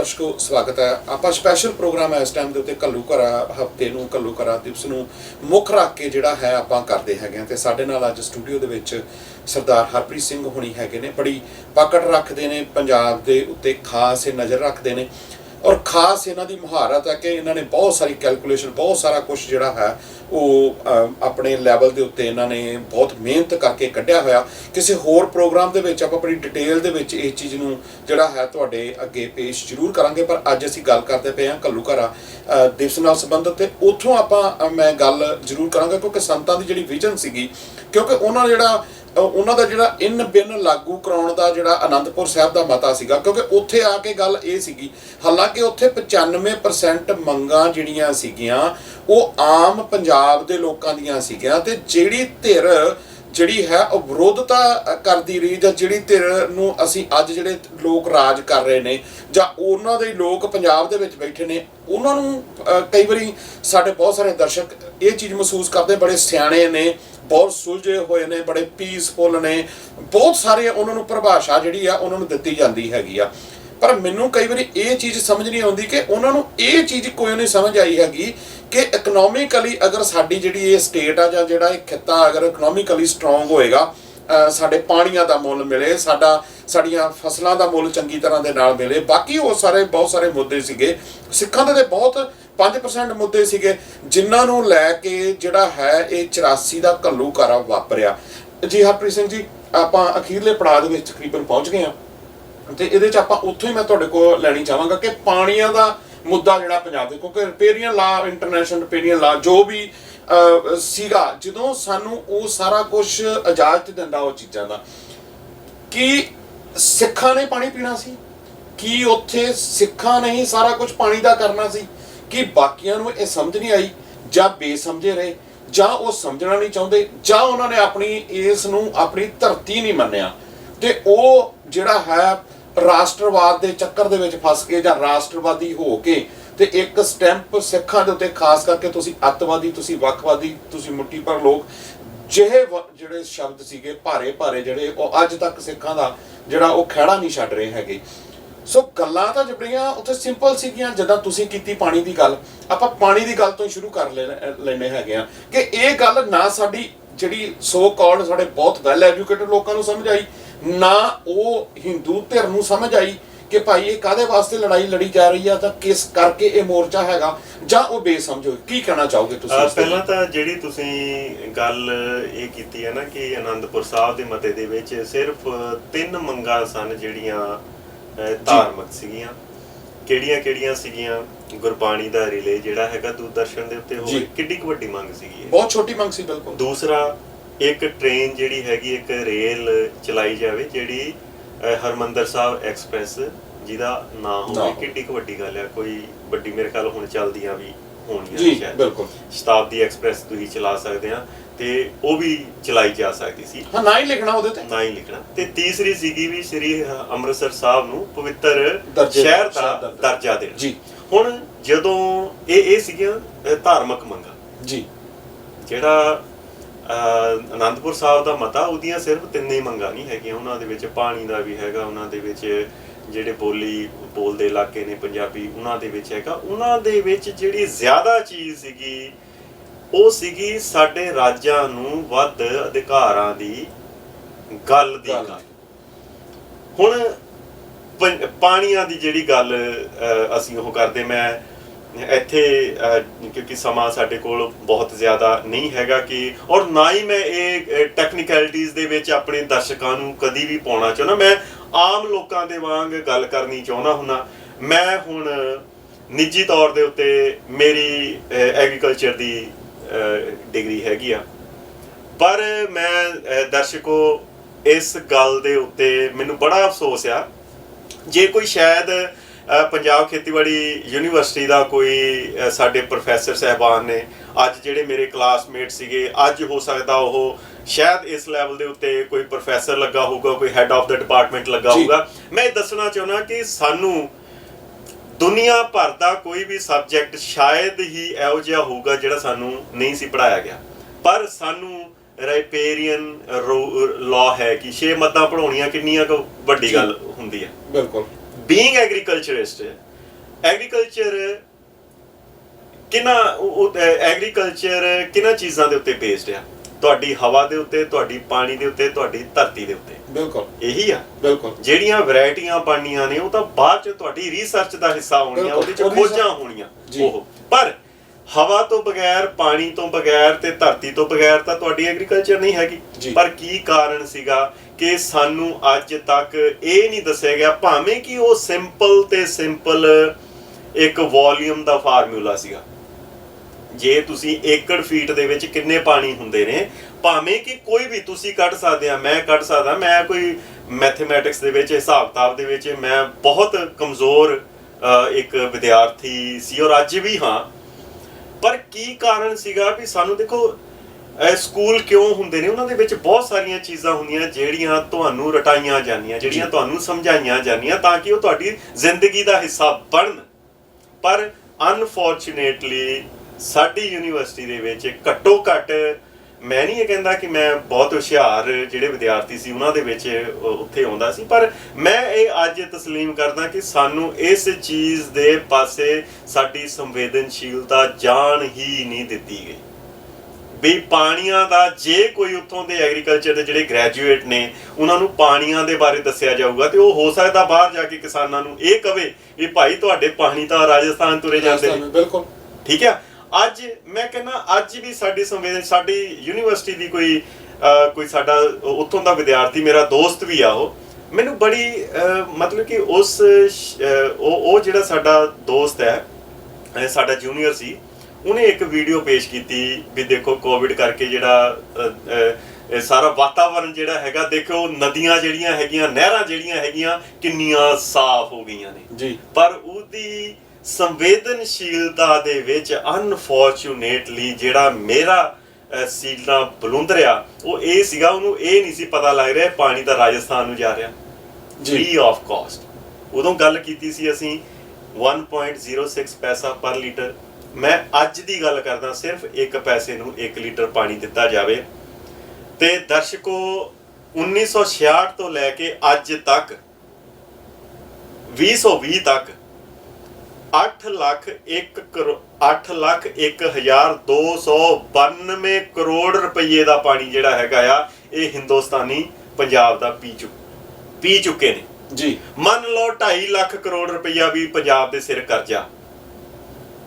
दर्शकों स्वागत है। आप स्पैशल प्रोग्राम है इस टाइम के उत्ते घल्लूघरा हफ्ते नूं घल्लूघरा दिवस नूं मुੱਖ रख के जिहड़ा है आपां करदे हैगे ते साडे नाल अज स्टूडियो दे विच सरदार हरप्रीत सिंह होनी हैगे ने। बड़ी पकड़ रखते हैं, पंजाब दे उत्ते खास नज़र रखते हैं और खास इन्हां दी मुहारत है कि इन्हां ने बहुत सारी कैलकुलेशन बहुत सारा कुछ जिहड़ा है वो अपने लैवल के उत्ते इन्होंने बहुत मेहनत करके कढ़िया होया। किसी होर प्रोग्राम के विच आपां बड़ी डिटेल दे विच इस चीज़ नूं जिहड़ा है तुहाडे अगे पेश जरूर करांगे, पर अज असीं गल करते पे हां घल्लूघरा दिवस नाल संबंधित ते उत्थों आपां मैं गल जरूर करांगा क्योंकि संतां दी जिहड़ी विजन सीगी, क्योंकि उन्हां जिहड़ा उन्हां दा जिहड़ा इन बिन लागू कराउण दा जिहड़ा आनंदपुर साहिब दा मता सीगा, क्योंकि उत्थे आके गल ये सीगी हालांकि उत्थे 95% मंगां जिहड़ियां सीगियां ਉਹ आम पंजाब दे लोकां दियां सीगियां ते जिहड़ी धिर जिहड़ी है ਉਹ ਵਿਰੋਧਤਾ करदी रही ਜਾਂ ਜਿਹੜੀ ਧਿਰ ਨੂੰ ਅਸੀਂ ਅੱਜ ਜਿਹੜੇ ਲੋਕ ਰਾਜ ਕਰ ਰਹੇ ਨੇ ਜਾਂ ਉਹਨਾਂ ਦੇ ਲੋਕ ਪੰਜਾਬ ਦੇ ਵਿੱਚ ਬੈਠੇ ਨੇ ਉਹਨਾਂ ਨੂੰ ਕਈ ਵਾਰੀ ਸਾਡੇ ਬਹੁਤ ਸਾਰੇ ਦਰਸ਼ਕ ਇਹ ਚੀਜ਼ ਮਹਿਸੂਸ ਕਰਦੇ ਬੜੇ ਸਿਆਣੇ ਨੇ, बहुत सुलझे हुए ने, बड़े पीसफुल ने, बहुत सारे उन्होंने परिभाषा जी उन्होंने दी जाती हैगी आ। पर मैनू कई बार ये चीज़ समझ नहीं आती कि उन्होंने ये चीज़ कोई नहीं समझ आई हैगी कि इकनोमिकली अगर साडी जिहड़ी ये स्टेट आ जां जिहड़ा खिता अगर इकनोमिकली स्ट्रोंग होएगा, साडे पाणियां दा मुल मिले, साडियां फसलों का मुल चंगी तरह दे नाल मिले, बाकी वो सारे बहुत सारे मुद्दे सीगे सिखां दे बहुत 5% मुद्दे सीगे जिन्हां नूं लैके जिहड़ा है ये 84 का घल्लूघरा वापरिया। जी हरप्रीत सिंह जी, आपां अखीरले पड़ाਅ दे विच तकरीबन पहुँच गए हां ते इहदे च आपां उत्थों ही मैं तुहाडे कोल लैणी चाहांगा कि पाणियां दा मुद्दा जिहड़ा पंजाब दे, क्योंकि रिपेरियन ला इंटरनेशनल रिपेरियन ला जो भी सीगा जदों सानू वो सारा कुछ इजाजत दिंदा वो चीज़ां दा कि सिखां ने पानी पीना सी, कि उत्थे सिखां ने ही सारा कुछ पानी दा करना सी, कि बाकियां नूं ये समझ नहीं आई जां बेसमझे रहे जां वो समझना नहीं चाहते जां उन्होंने अपनी इस नूं अपनी धरती नहीं मन्निया ते वो जिहड़ा है राष्ट्रवाद के चक्कर दे विच फस के जां राष्ट्रवादी हो के ते एक स्टैंप सिखां दे उत्ते खास करके तुसीं अतवादी तुसीं वखवादी तुसीं मुट्ठी पर लोग ਜਿਹੇ ਜਿਹੜੇ शब्द सीगे भारे भारे ਜਿਹੜੇ ਉਹ ਅੱਜ तक सिखां दा ਜਿਹੜਾ ਉਹ ਖਹਿੜਾ नहीं छड्ड रहे हैगे। सो गल्लां तां ਜਿਹੜੀਆਂ ਉੱਥੇ ਸਿੰਪਲ ਸੀਗੀਆਂ, ਜਿੱਦਾਂ ਤੁਸੀਂ ਕੀਤੀ ਪਾਣੀ ਦੀ ਗੱਲ, ਆਪਾਂ ਪਾਣੀ ਦੀ ਗੱਲ ਤੋਂ ਸ਼ੁਰੂ ਕਰ ਲੈਣੇ ਹੈਗੇ ਆ ਕਿ ਇਹ ਗੱਲ ਨਾ ਸਾਡੀ ਜਿਹੜੀ ਸੋ ਕਾਲਡ ਸਾਡੇ ਬਹੁਤ ਵੈਲ ਐਜੂਕੇਟਡ ਲੋਕਾਂ ਨੂੰ ਸਮਝ ਆਈ, ਨਾ ਉਹ ਹਿੰਦੂ ਧਿਰ ਨੂੰ ਸਮਝ ਆਈ कि भाई ये कादे वास्ते लड़ाई लड़ी जा रही है, तो किस करके ये मोर्चा हैगा जां वो बेसमझ हो। की कहना चाहोगे तुसीं? पहला तो जिहड़ी तुसीं गल ये कीती है ना कि आनंदपुर साहब दे मते दे विच सिर्फ 3 मंगां सन जिहड़ियां धार्मिक सीगियां, किहड़ियां सीगियां? गुरबाणी दा रिले जिहड़ा हैगा दूरदर्शन दे उत्ते होवे, किड्डी क वड्डी मंग सीगी, बहुत छोटी मंग सी। बिल्कुल। दूसरा एक ट्रेन जिहड़ी हैगी एक रेल चलाई जावे जिहड़ी हरमंदर साहब एक्सप्रैस जिहदा नां होवे, किड्डी क वड्डी गल है। कोई वड्डी मेरे ख्याल हुण चलदियां भी होणीआं शायद, बिल्कुल शताब्दी एक्सप्रैस तुसीं चला सकदे आ ते ਉਹ भी चलाई जा सकदी सी। हां, ना ही लिखना ਉਹਦੇ ਤੇ, ना ही लिखना। ਤੇ ਤੀਸਰੀ ਸੀਗੀ ਵੀ ਸ੍ਰੀ ਅੰਮ੍ਰਿਤਸਰ ਸਾਹਿਬ ਨੂੰ ਪਵਿੱਤਰ ਸ਼ਹਿਰ ਦਾ ਦਰਜਾ ਦੇਣਾ ਜੀ। ਹੁਣ ਜਦੋਂ ਇਹ ਸੀਗੀਆਂ ਧਾਰਮਿਕ ਮੰਗਾਂ ਜੀ, ਜਿਹੜਾ ਆਨੰਦਪੁਰ ਸਾਹਿਬ ਦਾ ਮਤਾ ਉਹਦੀਆਂ ਸਿਰਫ 3 ਹੀ ਮੰਗਾਂ ਨਹੀਂ ਹੈਗੀਆਂ, ਉਹਨਾਂ ਦੇ ਵਿੱਚ ਪਾਣੀ ਦਾ ਵੀ ਹੈਗਾ, ਉਹਨਾਂ ਦੇ ਵਿੱਚ ਜਿਹੜੇ ਬੋਲਦੇ ਇਲਾਕੇ ਨੇ ਪੰਜਾਬੀ ਉਹਨਾਂ ਦੇ ਵਿੱਚ ਹੈਗਾ, ਉਹਨਾਂ ਦੇ ਵਿੱਚ ਜਿਹੜੀ ਜ਼ਿਆਦਾ ਚੀਜ਼ ਸੀਗੀ ਉਹ ਸੀਗੀ ਸਾਡੇ ਰਾਜਾਂ ਨੂੰ ਵੱਧ ਅਧਿਕਾਰਾਂ ਦੀ ਗੱਲ ਦੀ ਗੱਲ। ਹੁਣ ਪਾਣੀਆਂ ਦੀ ਜਿਹੜੀ ਗੱਲ ਅਸੀਂ ਉਹ ਕਰਦੇ, ਮੈਂ ਇੱਥੇ ਕਿਉਂਕਿ ਸਮਾਂ ਸਾਡੇ ਕੋਲ ਬਹੁਤ ਜ਼ਿਆਦਾ ਨਹੀਂ ਹੈਗਾ ਕਿ ਔਰ ਨਾ ਹੀ ਮੈਂ ਇਹ ਟੈਕਨੀਕੈਲਿਟੀਜ਼ ਦੇ ਵਿੱਚ ਆਪਣੇ ਦਰਸ਼ਕਾਂ ਨੂੰ ਕਦੀ ਵੀ ਪਾਉਣਾ ਚਾਹੁੰਦਾ, ਮੈਂ ਆਮ ਲੋਕਾਂ ਦੇ ਵਾਂਗ ਗੱਲ ਕਰਨੀ ਚਾਹੁੰਦਾ ਹੁੰਦਾ। ਮੈਂ ਹੁਣ ਨਿੱਜੀ ਤੌਰ ਦੇ ਉੱਤੇ ਮੇਰੀ ਐਗਰੀਕਲਚਰ ਦੀ ਡਿਗਰੀ ਹੈਗੀ ਆ, ਪਰ ਮੈਂ ਦਰਸ਼ਕੋ ਇਸ ਗੱਲ ਦੇ ਉੱਤੇ ਮੈਨੂੰ ਬੜਾ ਅਫਸੋਸ ਆ ਜੇ ਕੋਈ ਸ਼ਾਇਦ ਪੰਜਾਬ ਖੇਤੀਬਾੜੀ ਯੂਨੀਵਰਸਿਟੀ ਦਾ ਕੋਈ ਸਾਡੇ ਪ੍ਰੋਫੈਸਰ ਸਾਹਿਬਾਨ ਨੇ ਅੱਜ ਜਿਹੜੇ ਮੇਰੇ ਕਲਾਸਮੇਟ ਸੀਗੇ, ਅੱਜ ਹੋ ਸਕਦਾ ਉਹ ਸ਼ਾਇਦ ਇਸ ਲੈਵਲ ਦੇ ਉੱਤੇ ਕੋਈ ਪ੍ਰੋਫੈਸਰ ਲੱਗਾ ਹੋਊਗਾ, ਕੋਈ ਹੈਡ ਆਫ ਦਾ ਡਿਪਾਰਟਮੈਂਟ ਲੱਗਾ ਹੋਊਗਾ। ਮੈਂ ਇਹ ਦੱਸਣਾ ਚਾਹੁੰਦਾ ਕਿ ਸਾਨੂੰ ਦੁਨੀਆ ਭਰ ਦਾ ਕੋਈ ਵੀ ਸਬਜੈਕਟ ਸ਼ਾਇਦ ਹੀ ਇਹੋ ਜਿਹਾ ਹੋਊਗਾ ਜਿਹੜਾ ਸਾਨੂੰ ਨਹੀਂ ਸੀ ਪੜ੍ਹਾਇਆ ਗਿਆ, ਪਰ ਸਾਨੂੰ ਰਾਈਪੇਰੀਅਨ ਲਾਅ ਹੈ ਕਿ 6 ਮੱਦਾਂ ਪੜਾਉਣੀਆਂ ਕਿੰਨੀਆਂ ਕੁ ਵੱਡੀ ਗੱਲ ਹੁੰਦੀ ਹੈ। ਬਿਲਕੁਲ। being agriculturist, ਐਗਰੀਕਲਚਰ ਕਿਹਨਾਂ ਚੀਜ਼ਾਂ ਦੇ ਉੱਤੇ ਬੇਸਡ ਆ? ਤੁਹਾਡੀ ਹਵਾ ਦੇ ਉੱਤੇ, ਤੁਹਾਡੀ ਪਾਣੀ ਦੇ ਉੱਤੇ, ਤੁਹਾਡੀ ਧਰਤੀ ਦੇ ਉੱਤੇ। ਬਿਲਕੁਲ ਇਹੀ ਆ। ਬਿਲਕੁਲ ਜਿਹੜੀਆਂ ਵੈਰਾਈਟੀਆਂ ਬਣਨੀਆਂ ਨੇ ਉਹ ਤਾਂ ਬਾਅਦ ਚ ਤੁਹਾਡੀ ਰਿਸਰਚ ਦਾ ਹਿੱਸਾ ਹੋਣੀਆਂ, ਉਹਦੇ ਚ ਖੋਜਾਂ ਹੋਣੀਆਂ। ਉਹ ਪਰ ਹਵਾ ਤੋਂ ਬਗੈਰ, ਪਾਣੀ ਤੋਂ ਬਗੈਰ ਤੇ ਧਰਤੀ ਤੋਂ ਬਗੈਰ ਤਾਂ ਤੁਹਾਡੀ ਐਗਰੀਕਲਚਰ ਨਹੀਂ ਹੈਗੀ। ਪਰ ਕੀ ਕਾਰਨ ਸੀਗਾ ਕਿ ਸਾਨੂੰ ਅੱਜ ਤੱਕ ਇਹ ਨਹੀਂ ਦੱਸਿਆ ਗਿਆ, ਭਾਵੇਂ ਕਿ ਉਹ ਸਿੰਪਲ ਇੱਕ ਵੋਲਿਊਮ ਦਾ ਫਾਰਮੂਲਾ ਸੀਗਾ। ਜੇ ਤੁਸੀਂ ਏਕੜ ਫੀਟ ਦੇ ਵਿੱਚ ਕਿੰਨੇ ਪਾਣੀ ਹੁੰਦੇ ਨੇ, ਭਾਵੇਂ ਕਿ ਕੋਈ ਵੀ ਤੁਸੀਂ ਕੱਢ ਸਕਦੇ ਆ, ਮੈਂ ਕੱਢ ਸਕਦਾ, ਮੈਂ ਕੋਈ ਮੈਥਮੈਟਿਕਸ ਦੇ ਵਿੱਚ, ਹਿਸਾਬ ਕਿਤਾਬ ਦੇ ਵਿੱਚ ਮੈਂ ਬਹੁਤ ਕਮਜ਼ੋਰ ਇੱਕ ਵਿਦਿਆਰਥੀ ਸੀ ਔਰ ਅੱਜ ਵੀ ਹਾਂ। ਪਰ ਕੀ ਕਾਰਨ ਸੀਗਾ ਵੀ ਸਾਨੂੰ ਦੇਖੋ ਸਕੂਲ ਕਿਉਂ ਹੁੰਦੇ ਨੇ, ਉਹਨਾਂ ਦੇ ਵਿੱਚ ਬਹੁਤ ਸਾਰੀਆਂ ਚੀਜ਼ਾਂ ਹੁੰਦੀਆਂ ਜਿਹੜੀਆਂ ਤੁਹਾਨੂੰ ਰਟਾਈਆਂ ਜਾਂਦੀਆਂ, ਜਿਹੜੀਆਂ ਤੁਹਾਨੂੰ ਸਮਝਾਈਆਂ ਜਾਂਦੀਆਂ ਤਾਂ ਕਿ ਉਹ ਤੁਹਾਡੀ ਜ਼ਿੰਦਗੀ ਦਾ ਹਿੱਸਾ ਬਣਨ। ਪਰ ਅਨਫੋਰਚੂਨੇਟਲੀ ਸਾਡੀ ਯੂਨੀਵਰਸਿਟੀ ਦੇ ਵਿੱਚ ਘੱਟੋ ਘੱਟ, ਮੈਂ ਨਹੀਂ ਇਹ ਕਹਿੰਦਾ ਕਿ ਮੈਂ ਬਹੁਤ ਹੁਸ਼ਿਆਰ ਜਿਹੜੇ ਵਿਦਿਆਰਥੀ ਸੀ ਉਹਨਾਂ ਦੇ ਵਿੱਚ ਉੱਥੇ ਆਉਂਦਾ ਸੀ, ਪਰ ਮੈਂ ਇਹ ਅੱਜ ਤਸਲੀਮ ਕਰਦਾ ਕਿ ਸਾਨੂੰ ਇਸ ਚੀਜ਼ ਦੇ ਪਾਸੇ ਸਾਡੀ ਸੰਵੇਦਨਸ਼ੀਲਤਾ ਜਾਣ ਹੀ ਨਹੀਂ ਦਿੱਤੀ ਗਈ ਵੀ ਪਾਣੀਆਂ ਦਾ, ਜੇ ਕੋਈ ਉੱਥੋਂ ਦੇ ਐਗਰੀਕਲਚਰ ਦੇ ਜਿਹੜੇ ਗ੍ਰੈਜੂਏਟ ਨੇ ਉਹਨਾਂ ਨੂੰ ਪਾਣੀਆਂ ਦੇ ਬਾਰੇ ਦੱਸਿਆ ਜਾਊਗਾ ਤੇ ਉਹ ਹੋ ਸਕਦਾ ਬਾਹਰ ਜਾ ਕੇ ਕਿਸਾਨਾਂ ਨੂੰ ਇਹ ਕਵੇ ਵੀ ਭਾਈ ਤੁਹਾਡੇ ਪਾਣੀ ਤਾਂ ਰਾਜਸਥਾਨ ਤੁਰੇ ਜਾਂਦੇ ਨੇ। ਬਿਲਕੁਲ ਠੀਕ ਆ। ਅੱਜ ਮੈਂ ਕਹਿੰਦਾ ਅੱਜ ਵੀ ਸਾਡੀ ਯੂਨੀਵਰਸਿਟੀ ਦੀ ਕੋਈ ਸਾਡਾ ਉੱਥੋਂ ਦਾ ਵਿਦਿਆਰਥੀ, ਮੇਰਾ ਦੋਸਤ ਵੀ ਆ, ਉਹ ਮੈਨੂੰ ਬੜੀ ਮਤਲਬ ਕਿ ਉਹ ਜਿਹੜਾ ਸਾਡਾ ਦੋਸਤ ਹੈ, ਸਾਡਾ ਜੂਨੀਅਰ ਸੀ, ਉਹਨੇ ਇੱਕ ਵੀਡੀਓ ਪੇਸ਼ ਕੀਤੀ ਵੀ ਦੇਖੋ ਕੋਵਿਡ ਕਰਕੇ ਜਿਹੜਾ ਸਾਰਾ ਵਾਤਾਵਰਨ ਜਿਹੜਾ ਹੈਗਾ, ਦੇਖੋ ਨਦੀਆਂ ਜਿਹੜੀਆਂ ਹੈਗੀਆਂ, ਨਹਿਰਾਂ ਜਿਹੜੀਆਂ ਹੈਗੀਆਂ ਕਿੰਨੀਆਂ ਸਾਫ਼ ਹੋ ਗਈਆਂ ਨੇ ਜੀ। ਪਰ ਉਹਦੀ ਸੰਵੇਦਨਸ਼ੀਲਤਾ ਦੇ ਵਿੱਚ ਅਨਫੋਰਚੂਨੇਟਲੀ ਜਿਹੜਾ ਮੇਰਾ ਸੀਨਾ ਬਲੁੰਦਰਿਆ ਉਹ ਇਹ ਸੀਗਾ, ਉਹਨੂੰ ਇਹ ਨਹੀਂ ਸੀ ਪਤਾ ਲੱਗ ਰਿਹਾ ਪਾਣੀ ਤਾਂ ਰਾਜਸਥਾਨ ਨੂੰ ਜਾ ਰਿਹਾ ਫ੍ਰੀ ਆਫ ਕਾਸਟ। ਉਦੋਂ ਗੱਲ ਕੀਤੀ ਸੀ ਅਸੀਂ 1.06 ਪੈਸਾ ਪਰ ਲੀਟਰ। ਮੈਂ ਅੱਜ ਦੀ ਗੱਲ ਕਰਦਾ, ਸਿਰਫ 1 ਪੈਸੇ ਨੂੰ 1 ਲੀਟਰ ਪਾਣੀ ਦਿੱਤਾ ਜਾਵੇ। ਤੇ ਦਰਸ਼ਕੋ 1966 ਤੋਂ ਲੈ ਕੇ ਅੱਜ ਤੱਕ 2020 ਤੱਕ 8,01,292 ਕਰੋੜ ਰੁਪਏ ਦਾ ਪਾਣੀ ਜਿਹੜਾ ਹੈਗਾ ਆ, ਇਹ ਹਿੰਦੁਸਤਾਨੀ ਪੰਜਾਬ ਦਾ ਪੀ ਚੁੱਕੇ ਨੇ ਜੀ। ਮੰਨ ਲਓ 2.5 ਲੱਖ ਕਰੋੜ ਰੁਪਇਆ ਵੀ ਪੰਜਾਬ ਦੇ ਸਿਰ ਕਰਜ਼ਾ,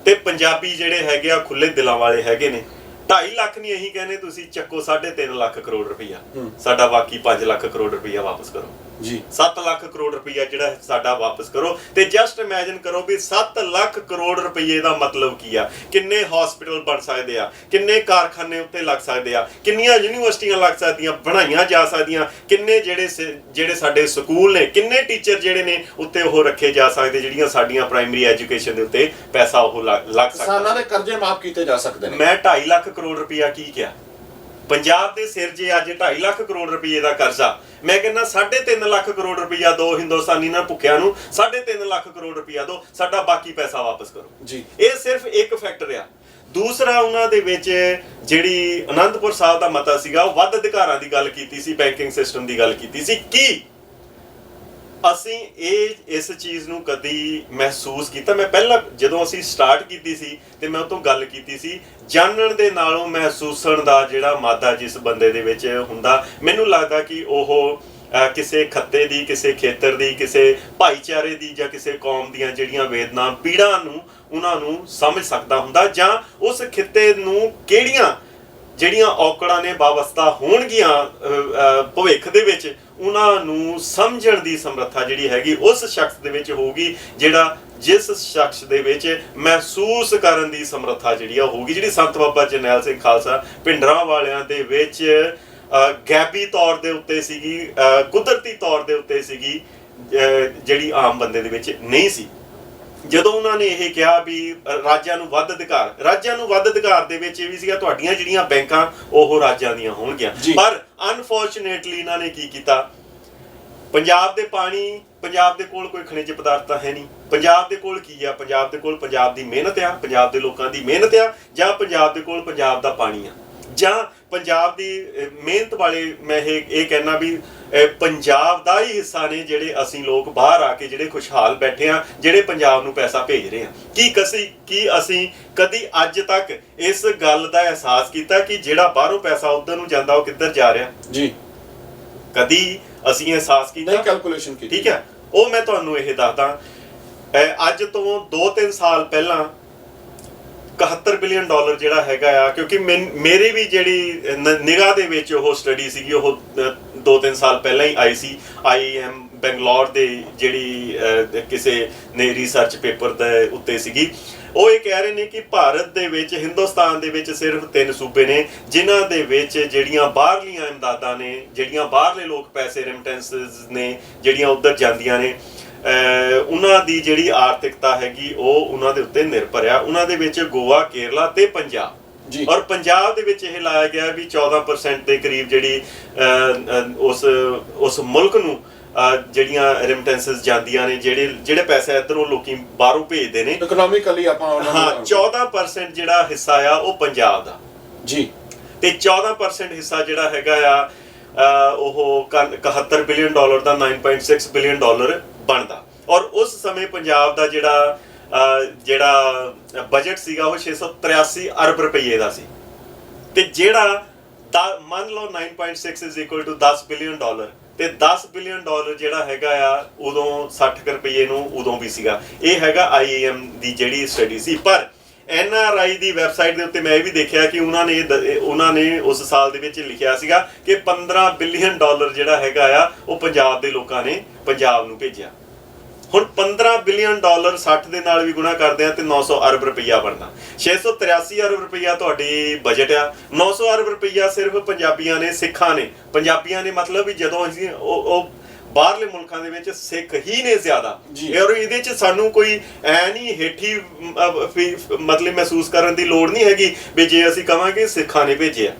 ਤੇ ਪੰਜਾਬੀ ਜਿਹੜੇ ਹੈਗੇ ਆ ਖੁੱਲੇ ਦਿਲਾਂ ਵਾਲੇ ਹੈਗੇ ਨੇ। 2.5 ਲੱਖ ਨਹੀਂ ਇਹੀ ਕਹਿੰਦੇ, ਤੁਸੀਂ ਚੱਕੋ 3.5 ਲੱਖ ਕਰੋੜ ਰੁਪਇਆ, ਸਾਡਾ ਬਾਕੀ 5 ਲੱਖ ਕਰੋੜ ਰੁਪਇਆ ਵਾਪਸ ਕਰੋ ਜੀ। 7 ਲੱਖ ਕਰੋੜ ਰੁਪਇਆ ਜਿਹੜਾ ਸਾਡਾ ਵਾਪਸ ਕਰੋ। ਤੇ ਜਸਟ ਇਮੇਜਿਨ ਕਰੋ ਵੀ 7 ਲੱਖ ਕਰੋੜ ਰੁਪਏ ਦਾ ਮਤਲਬ ਕੀ ਆ, ਕਿੰਨੇ ਹਸਪੀਟਲ ਬਣ ਸਕਦੇ ਆ, ਕਿੰਨੇ ਕਾਰਖਾਨੇ ਉੱਤੇ ਲੱਗ ਸਕਦੇ ਆ, ਕਿੰਨੀਆਂ ਯੂਨੀਵਰਸਿਟੀਆਂ ਲੱਗ ਸਕਦੀਆਂ, ਬਣਾਈਆਂ ਜਾ ਸਕਦੀਆਂ, ਕਿੰਨੇ ਜਿਹੜੇ ਸਾਡੇ ਸਕੂਲ ਨੇ, ਕਿੰਨੇ ਟੀਚਰ ਜਿਹੜੇ ਨੇ ਉੱਤੇ ਉਹ ਰੱਖੇ ਜਾ ਸਕਦੇ, ਜਿਹੜੀਆਂ ਸਾਡੀਆਂ ਪ੍ਰਾਇਮਰੀ ਐਜੂਕੇਸ਼ਨ ਦੇ ਉੱਤੇ ਪੈਸਾ ਉਹ ਲੱਗ ਸਕਦਾ। ਕਿਸਾਨਾਂ ਦੇ ਕਰਜ਼ੇ ਮਾਫ ਕੀਤੇ ਜਾ ਸਕਦੇ ਨੇ। ਮੈਂ 2.5 ਲੱਖ ਕਰੋੜ ਰੁਪਇਆ ਕੀ ਕਿਹਾ? ਪੰਜਾਬ ਦੇ ਸਿਰ ਜੇ ਅੱਜ 2.5 ਲੱਖ ਕਰੋੜ ਰੁਪਏ ਦਾ ਕਰਜ਼ਾ, ਮੈਂ ਕਹਿੰਦਾ 3.5 ਲੱਖ ਕਰੋੜ ਰੁਪਇਆ ਦੋ ਹਿੰਦੁਸਤਾਨੀ ਨਾਲ ਭੁੱਖਿਆਂ ਨੂੰ, 3.5 ਲੱਖ ਕਰੋੜ ਰੁਪਇਆ ਦੋ, ਸਾਡਾ ਬਾਕੀ ਪੈਸਾ ਵਾਪਸ ਕਰੋ ਜੀ। ਇਹ ਸਿਰਫ ਇੱਕ ਫੈਕਟਰ ਆ। ਦੂਸਰਾ, ਉਹਨਾਂ ਦੇ ਵਿੱਚ ਜਿਹੜੀ ਅਨੰਦਪੁਰ ਸਾਹਿਬ ਦਾ ਮਤਾ ਸੀਗਾ, ਉਹ ਵੱਧ ਅਧਿਕਾਰਾਂ ਦੀ ਗੱਲ ਕੀਤੀ ਸੀ, ਬੈਂਕਿੰਗ ਸਿਸਟਮ ਦੀ ਗੱਲ ਕੀਤੀ ਸੀ। ਕੀ ਅਸੀਂ ਇਸ ਚੀਜ਼ ਨੂੰ ਕਦੀ ਮਹਿਸੂਸ ਕੀਤਾ? ਮੈਂ ਪਹਿਲਾਂ ਜਦੋਂ ਅਸੀਂ ਸਟਾਰਟ ਕੀਤੀ ਸੀ ਤੇ ਮੈਂ ਉਹ ਤੋਂ ਗੱਲ ਕੀਤੀ ਸੀ, ਜਾਣਨ ਦੇ ਨਾਲੋਂ ਮਹਿਸੂਸਣ ਦਾ ਜਿਹੜਾ ਮਾਦਾ ਜਿਸ ਬੰਦੇ ਦੇ ਵਿੱਚ ਹੁੰਦਾ, ਮੈਨੂੰ ਲੱਗਦਾ ਕਿ ਉਹ ਕਿਸੇ ਖੱਤੇ ਦੀ, ਕਿਸੇ ਖੇਤਰ ਦੀ, ਕਿਸੇ ਭਾਈਚਾਰੇ ਦੀ ਜਾਂ ਕਿਸੇ ਕੌਮ ਦੀਆਂ ਜਿਹੜੀਆਂ ਵੇਦਨਾ, ਪੀੜਾਂ ਨੂੰ ਉਹਨਾਂ ਨੂੰ ਸਮਝ ਸਕਦਾ ਹੁੰਦਾ, ਜਾਂ ਉਸ ਖਿੱਤੇ ਨੂੰ ਕਿਹੜੀਆਂ ਜਿਹੜੀਆਂ ਔਕੜਾਂ ਨੇ ਵਾਬਸਤਾ ਹੋਣਗੀਆਂ ਭਵਿੱਖ ਦੇ ਵਿੱਚ, ਉਹਨਾਂ ਨੂੰ ਸਮਝਣ ਦੀ ਸਮਰੱਥਾ ਜਿਹੜੀ ਹੈਗੀ ਉਸ ਸ਼ਖਸ ਦੇ ਵਿੱਚ ਹੋਊਗੀ, ਜਿਸ ਸ਼ਖਸ ਦੇ ਵਿੱਚ ਮਹਿਸੂਸ ਕਰਨ ਦੀ ਸਮਰੱਥਾ ਜਿਹੜੀ ਆ ਹੋਊਗੀ, ਜਿਹੜੀ ਸੰਤ ਬਾਬਾ ਜਰਨੈਲ ਸਿੰਘ ਖਾਲਸਾ ਭਿੰਡਰਾਂ ਵਾਲਿਆਂ ਦੇ ਵਿੱਚ ਗੈਬੀ ਤੌਰ ਦੇ ਉੱਤੇ ਸੀਗੀ, ਕੁਦਰਤੀ ਤੌਰ ਦੇ ਉੱਤੇ ਸੀਗੀ, ਜਿਹੜੀ ਆਮ ਬੰਦੇ ਦੇ ਵਿੱਚ ਨਹੀਂ ਸੀ। ਜਦੋਂ ਉਹਨਾਂ ਨੇ ਇਹ ਕਿਹਾ ਵੀ ਰਾਜਾਂ ਨੂੰ ਵੱਧ ਅਧਿਕਾਰ ਦੇ ਵਿੱਚ ਇਹ ਵੀ ਸੀਗਾ ਤੁਹਾਡੀਆਂ ਜਿਹੜੀਆਂ ਬੈਂਕਾਂ ਉਹ ਰਾਜਾਂ ਦੀਆਂ ਹੋਣਗੀਆਂ। ਪਰ ਅਨਫੋਰਚੂਨੇਟਲੀ ਇਹਨਾਂ ਨੇ ਕੀ ਕੀਤਾ? ਪੰਜਾਬ ਦੇ ਕੋਲ ਕੋਈ ਖਣਿਜ ਪਦਾਰਥ ਤਾਂ ਹੈ ਨਹੀਂ। ਪੰਜਾਬ ਦੇ ਕੋਲ ਕੀ ਆ? ਪੰਜਾਬ ਦੇ ਕੋਲ ਪੰਜਾਬ ਦੀ ਮਿਹਨਤ ਆ, ਪੰਜਾਬ ਦੇ ਲੋਕਾਂ ਦੀ ਮਿਹਨਤ ਆ, ਜਾਂ ਪੰਜਾਬ ਦੇ ਕੋਲ ਪੰਜਾਬ ਦਾ ਪਾਣੀ ਆ। ਜਾਂ ਪੰਜਾਬ ਦੀ ਮਿਹਨਤ ਵਾਲੇ ਮੈਂ ਇਹ ਕਹਿਣਾ ਵੀ ਪੰਜਾਬ ਦਾ ਹੀ ਹਿੱਸਾ ਨੇ ਜਿਹੜੇ ਅਸੀਂ ਲੋਕ ਬਾਹਰ ਆ ਕੇ ਜਿਹੜੇ ਖੁਸ਼ਹਾਲ ਬੈਠੇ ਆ, ਜਿਹੜੇ ਪੰਜਾਬ ਨੂੰ ਪੈਸਾ ਭੇਜ ਰਹੇ ਆ। ਕੀ ਅਸੀਂ ਕਦੀ ਅੱਜ ਤੱਕ ਇਸ ਗੱਲ ਦਾ ਅਹਿਸਾਸ ਕੀਤਾ ਕਿ ਜਿਹੜਾ ਬਾਹਰੋਂ ਪੈਸਾ ਉਧਰ ਨੂੰ ਜਾਂਦਾ ਉਹ ਕਿੱਧਰ ਜਾ ਰਿਹਾ? ਜੀ ਕਦੀ ਅਸੀਂ ਅਹਿਸਾਸ ਕੀਤਾ ਨਹੀਂ, ਕੈਲਕੂਲੇਸ਼ਨ ਕੀਤੀ। ਠੀਕ ਹੈ, ਉਹ ਮੈਂ ਤੁਹਾਨੂੰ ਇਹ ਦੱਸਦਾ। ਅੱਜ ਤੋਂ 2-3 ਸਾਲ ਪਹਿਲਾਂ 71 ਬਿਲੀਅਨ ਡਾਲਰ ਜਿਹੜਾ ਹੈਗਾ ਆ, ਕਿਉਂਕਿ ਮੇਰੀ ਵੀ ਜਿਹੜੀ ਨਿਗਾਹ ਦੇ ਵਿੱਚ ਉਹ ਸਟੱਡੀ ਸੀਗੀ, ਉਹ 2-3 ਸਾਲ ਪਹਿਲਾਂ ਹੀ ਆਈ ਸੀ। IIM ਬੈਂਗਲੌਰ ਦੇ ਜਿਹੜੀ ਕਿਸੇ ਨੇ ਰਿਸਰਚ ਪੇਪਰ ਦੇ ਉੱਤੇ ਸੀਗੀ। ਉਹ ਇਹ ਕਹਿ ਰਹੇ ਨੇ ਕਿ ਭਾਰਤ ਦੇ ਵਿੱਚ, ਹਿੰਦੁਸਤਾਨ ਦੇ ਵਿੱਚ ਸਿਰਫ 3 ਸੂਬੇ ਨੇ ਜਿਨ੍ਹਾਂ ਦੇ ਵਿੱਚ ਜਿਹੜੀਆਂ ਬਾਹਰਲੀਆਂ ਇਮਦਾਦਾਂ ਨੇ, ਜਿਹੜੀਆਂ ਬਾਹਰਲੇ ਲੋਕ ਪੈਸੇ ਰੈਮਿਟੈਂਸਸ ਨੇ ਜਿਹੜੀਆਂ ਉੱਧਰ ਜਾਂਦੀਆਂ ਨੇ, ਉਹਨਾਂ ਦੀ ਜਿਹੜੀ ਆਰਥਿਕਤਾ ਹੈਗੀ ਉਹ ਉਹਨਾਂ ਦੇ ਉੱਤੇ ਨਿਰਭਰ ਆ। ਉਹਨਾਂ ਦੇ ਵਿੱਚ ਗੋਆ, ਕੇਰਲਾ ਤੇ ਪੰਜਾਬ। ਔਰ ਪੰਜਾਬ ਦੇ ਵਿੱਚ ਇਹ ਲਾਇਆ ਗਿਆ ਵੀ 14% ਦੇ ਕਰੀਬ ਜਿਹੜੀ ਉਸ ਮੁਲਕ ਨੂੰ ਜਿਹੜੀਆਂ ਰੈਮਿਟੈਂਸਸ ਜਾਂਦੀਆਂ ਨੇ, ਜਿਹੜੇ ਪੈਸੇ ਇੱਧਰੋਂ ਲੋਕੀ ਬਾਹਰੋਂ ਭੇਜਦੇ ਨੇ, ਇਕਨੋਮਿਕਲੀ ਆਪਾਂ 14% ਜਿਹੜਾ ਹਿੱਸਾ ਆ ਉਹ ਪੰਜਾਬ ਦਾ ਜੀ, ਤੇ 14% ਹਿੱਸਾ ਜਿਹੜਾ ਹੈਗਾ ਆ ਉਹ 71 ਬਿਲੀਅਨ ਡਾਲਰ ਦਾ 9.6 ਬਿਲੀਅਨ ਡਾਲਰ ਬਣਦਾ। ਔਰ ਉਸ ਸਮੇਂ ਪੰਜਾਬ ਦਾ ਜਿਹੜਾ ਬਜਟ ਸੀਗਾ ਉਹ 683 ਅਰਬ ਰੁਪਏ ਦਾ ਸੀ, ਤੇ ਜਿਹੜਾ ਮੰਨ ਲਓ 9.6 is equal to 10 billion dollar, ਤੇ 10 ਬਿਲੀਅਨ ਡਾਲਰ ਜਿਹੜਾ ਹੈਗਾ ਆ ਉਦੋਂ 60 ਰੁਪਏ ਨੂੰ ਉਦੋਂ ਵੀ ਸੀਗਾ। ਇਹ ਹੈਗਾ IIM ਦੀ ਜਿਹੜੀ ਸਟੱਡੀ ਸੀ। ਪਰ NRI ਦੀ ਵੈਬਸਾਈਟ ਦੇ ਉੱਤੇ ਮੈਂ ਇਹ ਵੀ ਦੇਖਿਆ ਕਿ ਉਹਨਾਂ ਨੇ ਉਸ ਸਾਲ ਦੇ ਵਿੱਚ ਲਿਖਿਆ ਸੀਗਾ ਕਿ 15 ਬਿਲੀਅਨ ਡਾਲਰ ਜਿਹੜਾ ਹੈਗਾ ਆ ਉਹ ਪੰਜਾਬ ਦੇ ਲੋਕਾਂ ਨੇ ਪੰਜਾਬ ਨੂੰ ਭੇਜਿਆ। ਹੁਣ 15 ਬਿਲੀਅਨ ਡਾਲਰ 60 ਦੇ ਨਾਲ ਵੀ ਗੁਣਾ ਕਰਦੇ ਆ ਤੇ 900 ਅਰਬ ਰੁਪਈਆ ਬਣਦਾ। 683 ਅਰਬ ਰੁਪਈਆ ਤੁਹਾਡੀ ਬਜਟ ਆ, 900 ਅਰਬ ਰੁਪਈਆ ਸਿਰਫ ਪੰਜਾਬੀਆਂ ਨੇ, ਸਿੱਖਾਂ ਨੇ। ਪੰਜਾਬੀਆਂ ਨੇ ਮਤਲਬ ਵੀ ਜਦੋਂ ਅਸੀਂ ਉਹ ਬਾਹਰਲੇ ਮੁਲਕਾਂ ਦੇ ਵਿੱਚ ਸਿੱਖ ਹੀ ਨੇ ਜ਼ਿਆਦਾ, ਔਰ ਇਹਦੇ ਚ ਸਾਨੂੰ ਕੋਈ ਐ ਨਹੀਂ ਹੇਠੀ ਮਤਲਬ ਮਹਿਸੂਸ ਕਰਨ ਦੀ ਲੋੜ ਨਹੀਂ ਹੈਗੀ ਵੀ ਜੇ ਅਸੀਂ ਕਵਾਂਗੇ ਸਿੱਖਾਂ ਨੇ ਭੇਜਿਆ।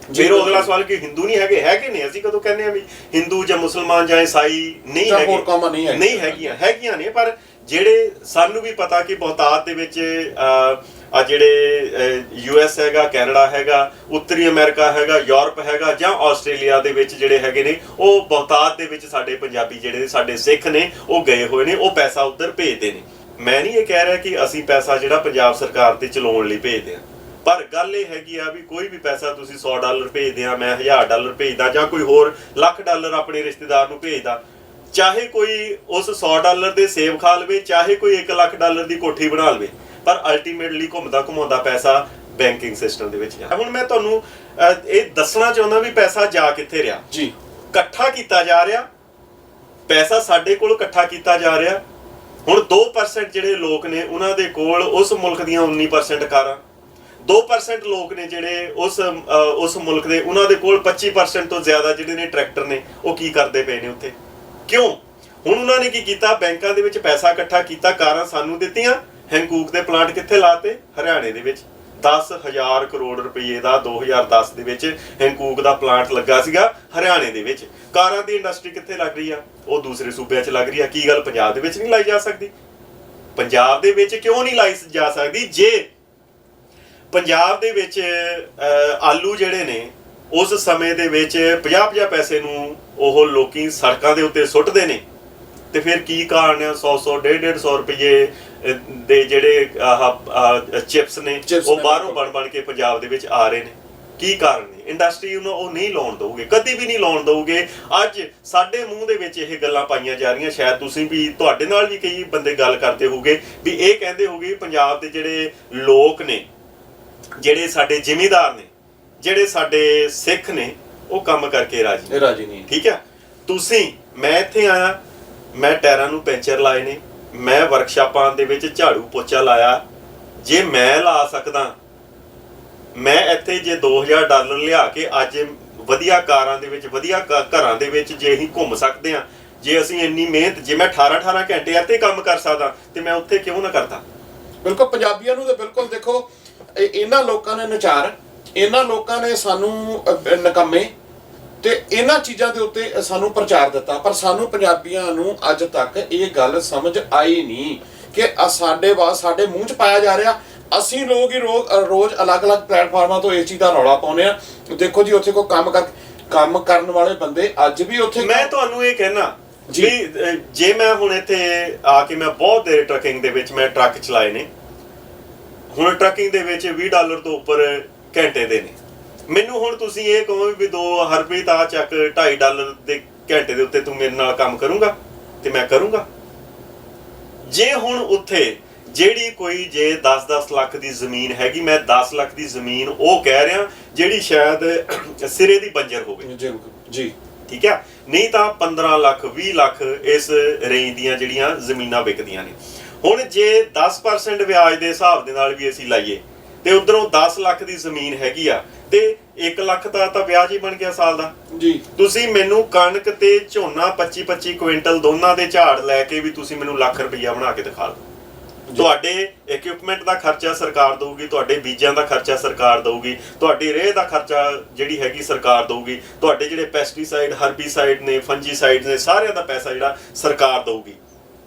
ਫਿਰ ਉਹ ਅਗਲਾ ਸਵਾਲ ਕਿ ਹਿੰਦੂ ਨਹੀਂ ਹੈਗੇ ਨੇ। ਅਸੀਂ ਕਦੋਂ ਕਹਿੰਦੇ ਆ ਵੀ ਹਿੰਦੂ ਜਾਂ ਮੁਸਲਮਾਨ ਜਾਂ ਈਸਾਈ ਨਹੀਂ ਹੈਗੇ, ਨਹੀਂ ਹੈਗੀਆਂ ਨੇ। ਪਰ ਜਿਹੜੇ ਸਾਨੂੰ ਵੀ ਪਤਾ ਕਿ ਬਹੁਤਾਤ ਦੇ ਵਿੱਚ ਆ ਜਿਹੜੇ US ਹੈਗਾ, ਕੈਨੇਡਾ ਹੈਗਾ, ਉੱਤਰੀ ਅਮਰੀਕਾ ਹੈਗਾ, ਯੂਰਪ ਹੈਗਾ ਜਾਂ ਆਸਟ੍ਰੇਲੀਆ ਦੇ ਵਿੱਚ ਜਿਹੜੇ ਹੈਗੇ ਨੇ, ਉਹ ਬਹੁਤਾਤ ਦੇ ਵਿੱਚ ਸਾਡੇ ਪੰਜਾਬੀ ਜਿਹੜੇ ਸਾਡੇ ਸਿੱਖ ਨੇ ਉਹ ਗਏ ਹੋਏ ਨੇ, ਉਹ ਪੈਸਾ ਉੱਧਰ ਭੇਜਦੇ ਨੇ। ਮੈਂ ਨਹੀਂ ਇਹ ਕਹਿ ਰਿਹਾ ਕਿ ਅਸੀਂ ਪੈਸਾ ਜਿਹੜਾ ਪੰਜਾਬ ਸਰਕਾਰ ਤੇ ਚਲਾਉਣ ਲਈ ਭੇਜਦੇ ਹਾਂ, ਪਰ ਗੱਲ ਇਹ ਹੈਗੀ ਆ ਵੀ ਕੋਈ ਵੀ ਪੈਸਾ ਤੁਸੀਂ 100 ਡਾਲਰ ਭੇਜਦੇ ਆ, ਮੈਂ 1000 ਡਾਲਰ ਭੇਜਦਾ ਜਾਂ ਕੋਈ ਹੋਰ ਲੱਖ ਡਾਲਰ ਆਪਣੇ ਰਿਸ਼ਤੇਦਾਰ ਨੂੰ ਭੇਜਦਾ, ਚਾਹੇ ਕੋਈ ਉਸ 100 ਡਾਲਰ ਦੇ ਸੇਬ ਖਾ ਲਵੇ, ਚਾਹੇ ਕੋਈ 1 ਲੱਖ ਡਾਲਰ ਦੀ ਕੋਠੀ ਬਣਾ ਲਵੇ, ਪਰ ਅਲਟੀਮੇਟਲੀ ਘੁੰਮਦਾ ਪੈਸਾ ਬੈਂਕਿੰਗ ਸਿਸਟਮ ਦੇ ਵਿੱਚ ਜਾ। ਹੁਣ ਮੈਂ ਤੁਹਾਨੂੰ ਇਹ ਦੱਸਣਾ ਚਾਹੁੰਦਾ ਵੀ ਪੈਸਾ ਜਾ ਕਿੱਥੇ ਰਿਹਾ ਜੀ। ਇਕੱਠਾ ਕੀਤਾ ਜਾ ਰਿਹਾ ਪੈਸਾ, ਸਾਡੇ ਕੋਲ ਇਕੱਠਾ ਕੀਤਾ ਜਾ ਰਿਹਾ। ਹੁਣ 2% ਜਿਹੜੇ ਲੋਕ ਨੇ ਉਹਨਾਂ ਦੇ ਕੋਲ ਉਸ ਮੁਲਕ ਦੀਆਂ 19% ਕਾਰਾਂ, 2% ਲੋਕ ਨੇ ਜਿਹੜੇ ਉਸ ਮੁਲਕ ਦੇ, ਉਹਨਾਂ ਦੇ ਕੋਲ 25% ਤੋਂ ਜ਼ਿਆਦਾ ਜਿਹੜੇ ਨੇ ਟਰੈਕਟਰ ਨੇ। ਉਹ ਕੀ ਕਰਦੇ ਪਏ ਨੇ ਉੱਥੇ? ਕਿਉਂ? ਹੁਣ ਉਹਨਾਂ ਨੇ ਕੀ ਕੀਤਾ? ਬੈਂਕਾਂ ਦੇ ਵਿੱਚ ਪੈਸਾ ਇਕੱਠਾ ਕੀਤਾ, ਕਾਰਾਂ ਸਾਨੂੰ ਦਿੱਤੀਆਂ, ਹੈਂਕੂਕ ਦੇ ਪਲਾਂਟ ਕਿੱਥੇ ਲਾਤੇ? ਹਰਿਆਣੇ ਦੇ ਵਿੱਚ 10,000 ਕਰੋੜ ਰੁਪਏ ਦਾ 2010 ਦੇ ਵਿੱਚ ਹੈਂਕੂਕ ਦਾ ਪਲਾਂਟ ਲੱਗਾ ਸੀਗਾ ਹਰਿਆਣੇ ਦੇ ਵਿੱਚ। ਕਾਰਾਂ ਦੀ ਇੰਡਸਟਰੀ ਕਿੱਥੇ ਲੱਗ ਰਹੀ ਆ? ਉਹ ਦੂਸਰੇ ਸੂਬਿਆਂ 'ਚ ਲੱਗ ਰਹੀ ਆ। ਕੀ ਗੱਲ ਪੰਜਾਬ ਦੇ ਵਿੱਚ ਨਹੀਂ ਲਾਈ ਜਾ ਸਕਦੀ? ਪੰਜਾਬ ਦੇ ਵਿੱਚ ਕਿਉਂ ਨਹੀਂ ਲਾਈ ਜਾ ਸਕਦੀ? ਜੇ ਪੰਜਾਬ ਦੇ ਵਿੱਚ ਆਲੂ ਜਿਹੜੇ ਨੇ ਉਸ ਸਮੇਂ ਦੇ ਵਿੱਚ 50 ਪੈਸੇ ਨੂੰ ਉਹ ਲੋਕੀ ਸੜਕਾਂ ਦੇ ਉੱਤੇ ਸੁੱਟਦੇ ਨੇ, ਤੇ ਫਿਰ ਕੀ ਕਾਰਨ ਆ 100 150 ਰੁਪਏ ਦੇ ਜਿਹੜੇ ਚਿਪਸ ਨੇ ਉਹ ਬਾਹਰੋਂ ਬਣ ਕੇ ਪੰਜਾਬ ਦੇ ਵਿੱਚ ਆ ਰਹੇ ਨੇ? ਕੀ ਕਾਰਨ ਨੇ? ਇੰਡਸਟਰੀ ਨੂੰ ਉਹ ਨਹੀਂ ਲਾਉਣ ਦਊਗੇ, ਕਦੀ ਵੀ ਨਹੀਂ ਲਾਉਣ ਦਊਗੇ। ਅੱਜ ਸਾਡੇ ਮੂੰਹ ਦੇ ਵਿੱਚ ਇਹ ਗੱਲਾਂ ਪਾਈਆਂ ਜਾ ਰਹੀਆਂ, ਸ਼ਾਇਦ ਤੁਸੀਂ ਵੀ, ਤੁਹਾਡੇ ਨਾਲ ਵੀ ਕਈ ਬੰਦੇ ਗੱਲ ਕਰਦੇ ਹੋਗੇ ਵੀ ਇਹ ਕਹਿੰਦੇ ਹੋਗੇ ਪੰਜਾਬ ਦੇ ਜਿਹੜੇ ਲੋਕ ਨੇ, ਜਿਹੜੇ ਸਾਡੇ ਜ਼ਿਮੀਂਦਾਰ ਨੇ, ਜਿਹੜੇ ਸਾਡੇ ਸਿੱਖ ਨੇ, ਉਹ ਕੰਮ ਕਰਕੇ ਰਾਜੀ ਨਹੀਂ। ਠੀਕ ਹੈ, ਤੁਸੀਂ, ਮੈਂ ਇੱਥੇ ਆਇਆ, ਮੈਂ ਟਾਇਰਾਂ ਨੂੰ ਪੈਂਚਰ ਲਾਏ ਨੇ, ਮੈਂ ਵਰਕਸ਼ਾਪਾਂ ਦੇ ਵਿੱਚ ਝਾੜੂ ਪੋਚਾ ਲਾਇਆ। ਜੇ ਮੈਂ ਲਾ ਸਕਦਾ, ਮੈਂ ਇੱਥੇ ਜੇ 2000 ਡਾਲਰ ਲਿਆ ਕੇ ਅੱਜ ਵਧੀਆ ਕਾਰਾਂ ਦੇ ਵਿੱਚ, ਵਧੀਆ ਘਰਾਂ ਦੇ ਵਿੱਚ ਜੇ ਅਸੀਂ ਘੁੰਮ ਸਕਦੇ ਹਾਂ, ਜੇ ਅਸੀਂ ਇੰਨੀ ਮਿਹਨਤ, ਜੇ ਮੈਂ 18 ਘੰਟੇ ਇੱਥੇ ਕੰਮ ਕਰ ਸਕਦਾ ਤੇ ਮੈਂ ਉੱਥੇ ਕਿਉਂ ਨਾ ਕਰਦਾ? ਬਿਲਕੁਲ, ਪੰਜਾਬੀਆਂ ਨੂੰ ਤਾਂ ਬਿਲਕੁਲ ਦੇਖੋ, ਇਹਨਾਂ ਲੋਕਾਂ ਨੇ ਨਚਾਰ, ਇਹਨਾਂ ਲੋਕਾਂ ਨੇ ਸਾਨੂੰ ਨਕੰਮੇ ਤੇ ਇਹਨਾਂ ਚੀਜ਼ਾਂ ਦੇ ਉੱਤੇ ਸਾਨੂੰ ਪ੍ਰਚਾਰ ਦਿੱਤਾ, ਪਰ ਸਾਨੂੰ ਪੰਜਾਬੀਆਂ ਨੂੰ ਅੱਜ ਤੱਕ ਇਹ ਗੱਲ ਸਮਝ ਆਈ ਨਹੀਂ ਕਿ ਸਾਡੇ ਮੂੰਹ 'ਚ ਪਾਇਆ ਜਾ ਰਿਹਾ ਅਸੀਂ ਲੋਕ ਹੀ ਰੋਜ਼ ਅਲੱਗ-ਅਲੱਗ ਪਲੇਟਫਾਰਮਾਂ ਤੋਂ ਇਸ ਚੀਜ਼ ਦਾ ਰੌਲਾ ਪਾਉਂਦੇ ਆ। ਦੇਖੋ ਜੀ ਉੱਥੇ ਕੋਈ ਕੰਮ ਕਰਨ ਵਾਲੇ ਬੰਦੇ ਅੱਜ ਵੀ ਉੱਥੇ। ਮੈਂ ਤੁਹਾਨੂੰ ਇਹ ਕਹਿਣਾ ਜੀ। ਵੀ ਜੇ ਮੈਂ ਹੁਣ ਇੱਥੇ ਆ ਕੇ ਮੈਂ ਬਹੁਤ ਦੇਰ ਟਰੱਕਿੰਗ ਦੇ ਵਿੱਚ ਮੈਂ ਟਰੱਕ ਚਲਾਏ ਨੇ, ਹੁਣ ਟਰੱਕਿੰਗ ਦੇ ਵਿੱਚ $20 ਤੋਂ ਉੱਪਰ ਘੰਟੇ ਦੇ ਨੇ। ਮੈਨੂੰ ਹੁਣ ਤੁਸੀਂ ਇਹ ਕਹੋ ਵੀ ਹਰਪ੍ਰੀਤ ਆ ਚੱਕ $2.5 ਦੇ ਘੰਟੇ ਦੇ ਉੱਤੇ ਤੂੰ ਮੇਰੇ ਨਾਲ ਕੰਮ ਕਰੂੰਗਾ ਤੇ ਮੈਂ ਕਰੂੰਗਾ। ਜੇ ਹੁਣ ਉੱਥੇ ਜਿਹੜੀ ਕੋਈ ਜੇ 10-10 ਲੱਖ ਦੀ ਜ਼ਮੀਨ ਹੈਗੀ, ਮੈਂ 10 ਲੱਖ ਦੀ ਜ਼ਮੀਨ ਉਹ ਕਹਿ ਰਿਹਾ ਜਿਹੜੀ ਸ਼ਾਇਦ ਸਿਰੇ ਦੀ ਬੰਜਰ ਹੋਵੇ ਜੀ, ਠੀਕ ਹੈ, ਨਹੀਂ ਤਾਂ 15 ਲੱਖ 20 ਲੱਖ ਇਸ ਰੇਂਜ ਦੀਆਂ ਜਿਹੜੀਆਂ ਜ਼ਮੀਨਾਂ ਵਿਕਦੀਆਂ ਨੇ। ਹੁਣ ਜੇ 10% ਵਿਆਜ ਦੇ ਹਿਸਾਬ ਦੇ ਨਾਲ ਵੀ ਅਸੀਂ ਲਾਈਏ ਤੇ ਉਧਰੋਂ 10 ਲੱਖ ਦੀ ਜ਼ਮੀਨ ਹੈਗੀ ਆ ਤੇ 1 ਲੱਖ ਤਾਂ ਵਿਆਜ ਹੀ ਬਣ ਗਿਆ ਸਾਲ ਦਾ ਜੀ। ਤੁਸੀਂ ਮੈਨੂੰ ਕਣਕ ਤੇ ਝੋਨਾ 25-25 ਕੁਇੰਟਲ ਦੋਨਾਂ ਦੇ ਝਾੜ ਲੈ ਕੇ ਵੀ ਤੁਸੀਂ ਮੈਨੂੰ ਲੱਖ ਰੁਪਈਆ ਬਣਾ ਕੇ ਦਿਖਾ ਦਿਓ। ਤੁਹਾਡੇ ਇਕਵਿਪਮੈਂਟ ਦਾ ਖਰਚਾ ਸਰਕਾਰ ਦਊਗੀ, ਤੁਹਾਡੇ ਬੀਜਾਂ ਦਾ ਖਰਚਾ ਸਰਕਾਰ ਦਊਗੀ, ਤੁਹਾਡੀ ਰੇਹ ਦਾ ਖਰਚਾ ਜਿਹੜੀ ਹੈਗੀ ਸਰਕਾਰ ਦਊਗੀ, ਤੁਹਾਡੇ ਜਿਹੜੇ ਪੈਸਟੀਸਾਈਡ ਹਰਬੀਸਾਈਡ ਨੇ ਫੰਜੀਸਾਈਡ ਨੇ ਸਾਰਿਆਂ ਦਾ ਪੈਸਾ ਜਿਹੜਾ ਸਰਕਾਰ ਦਊਗੀ,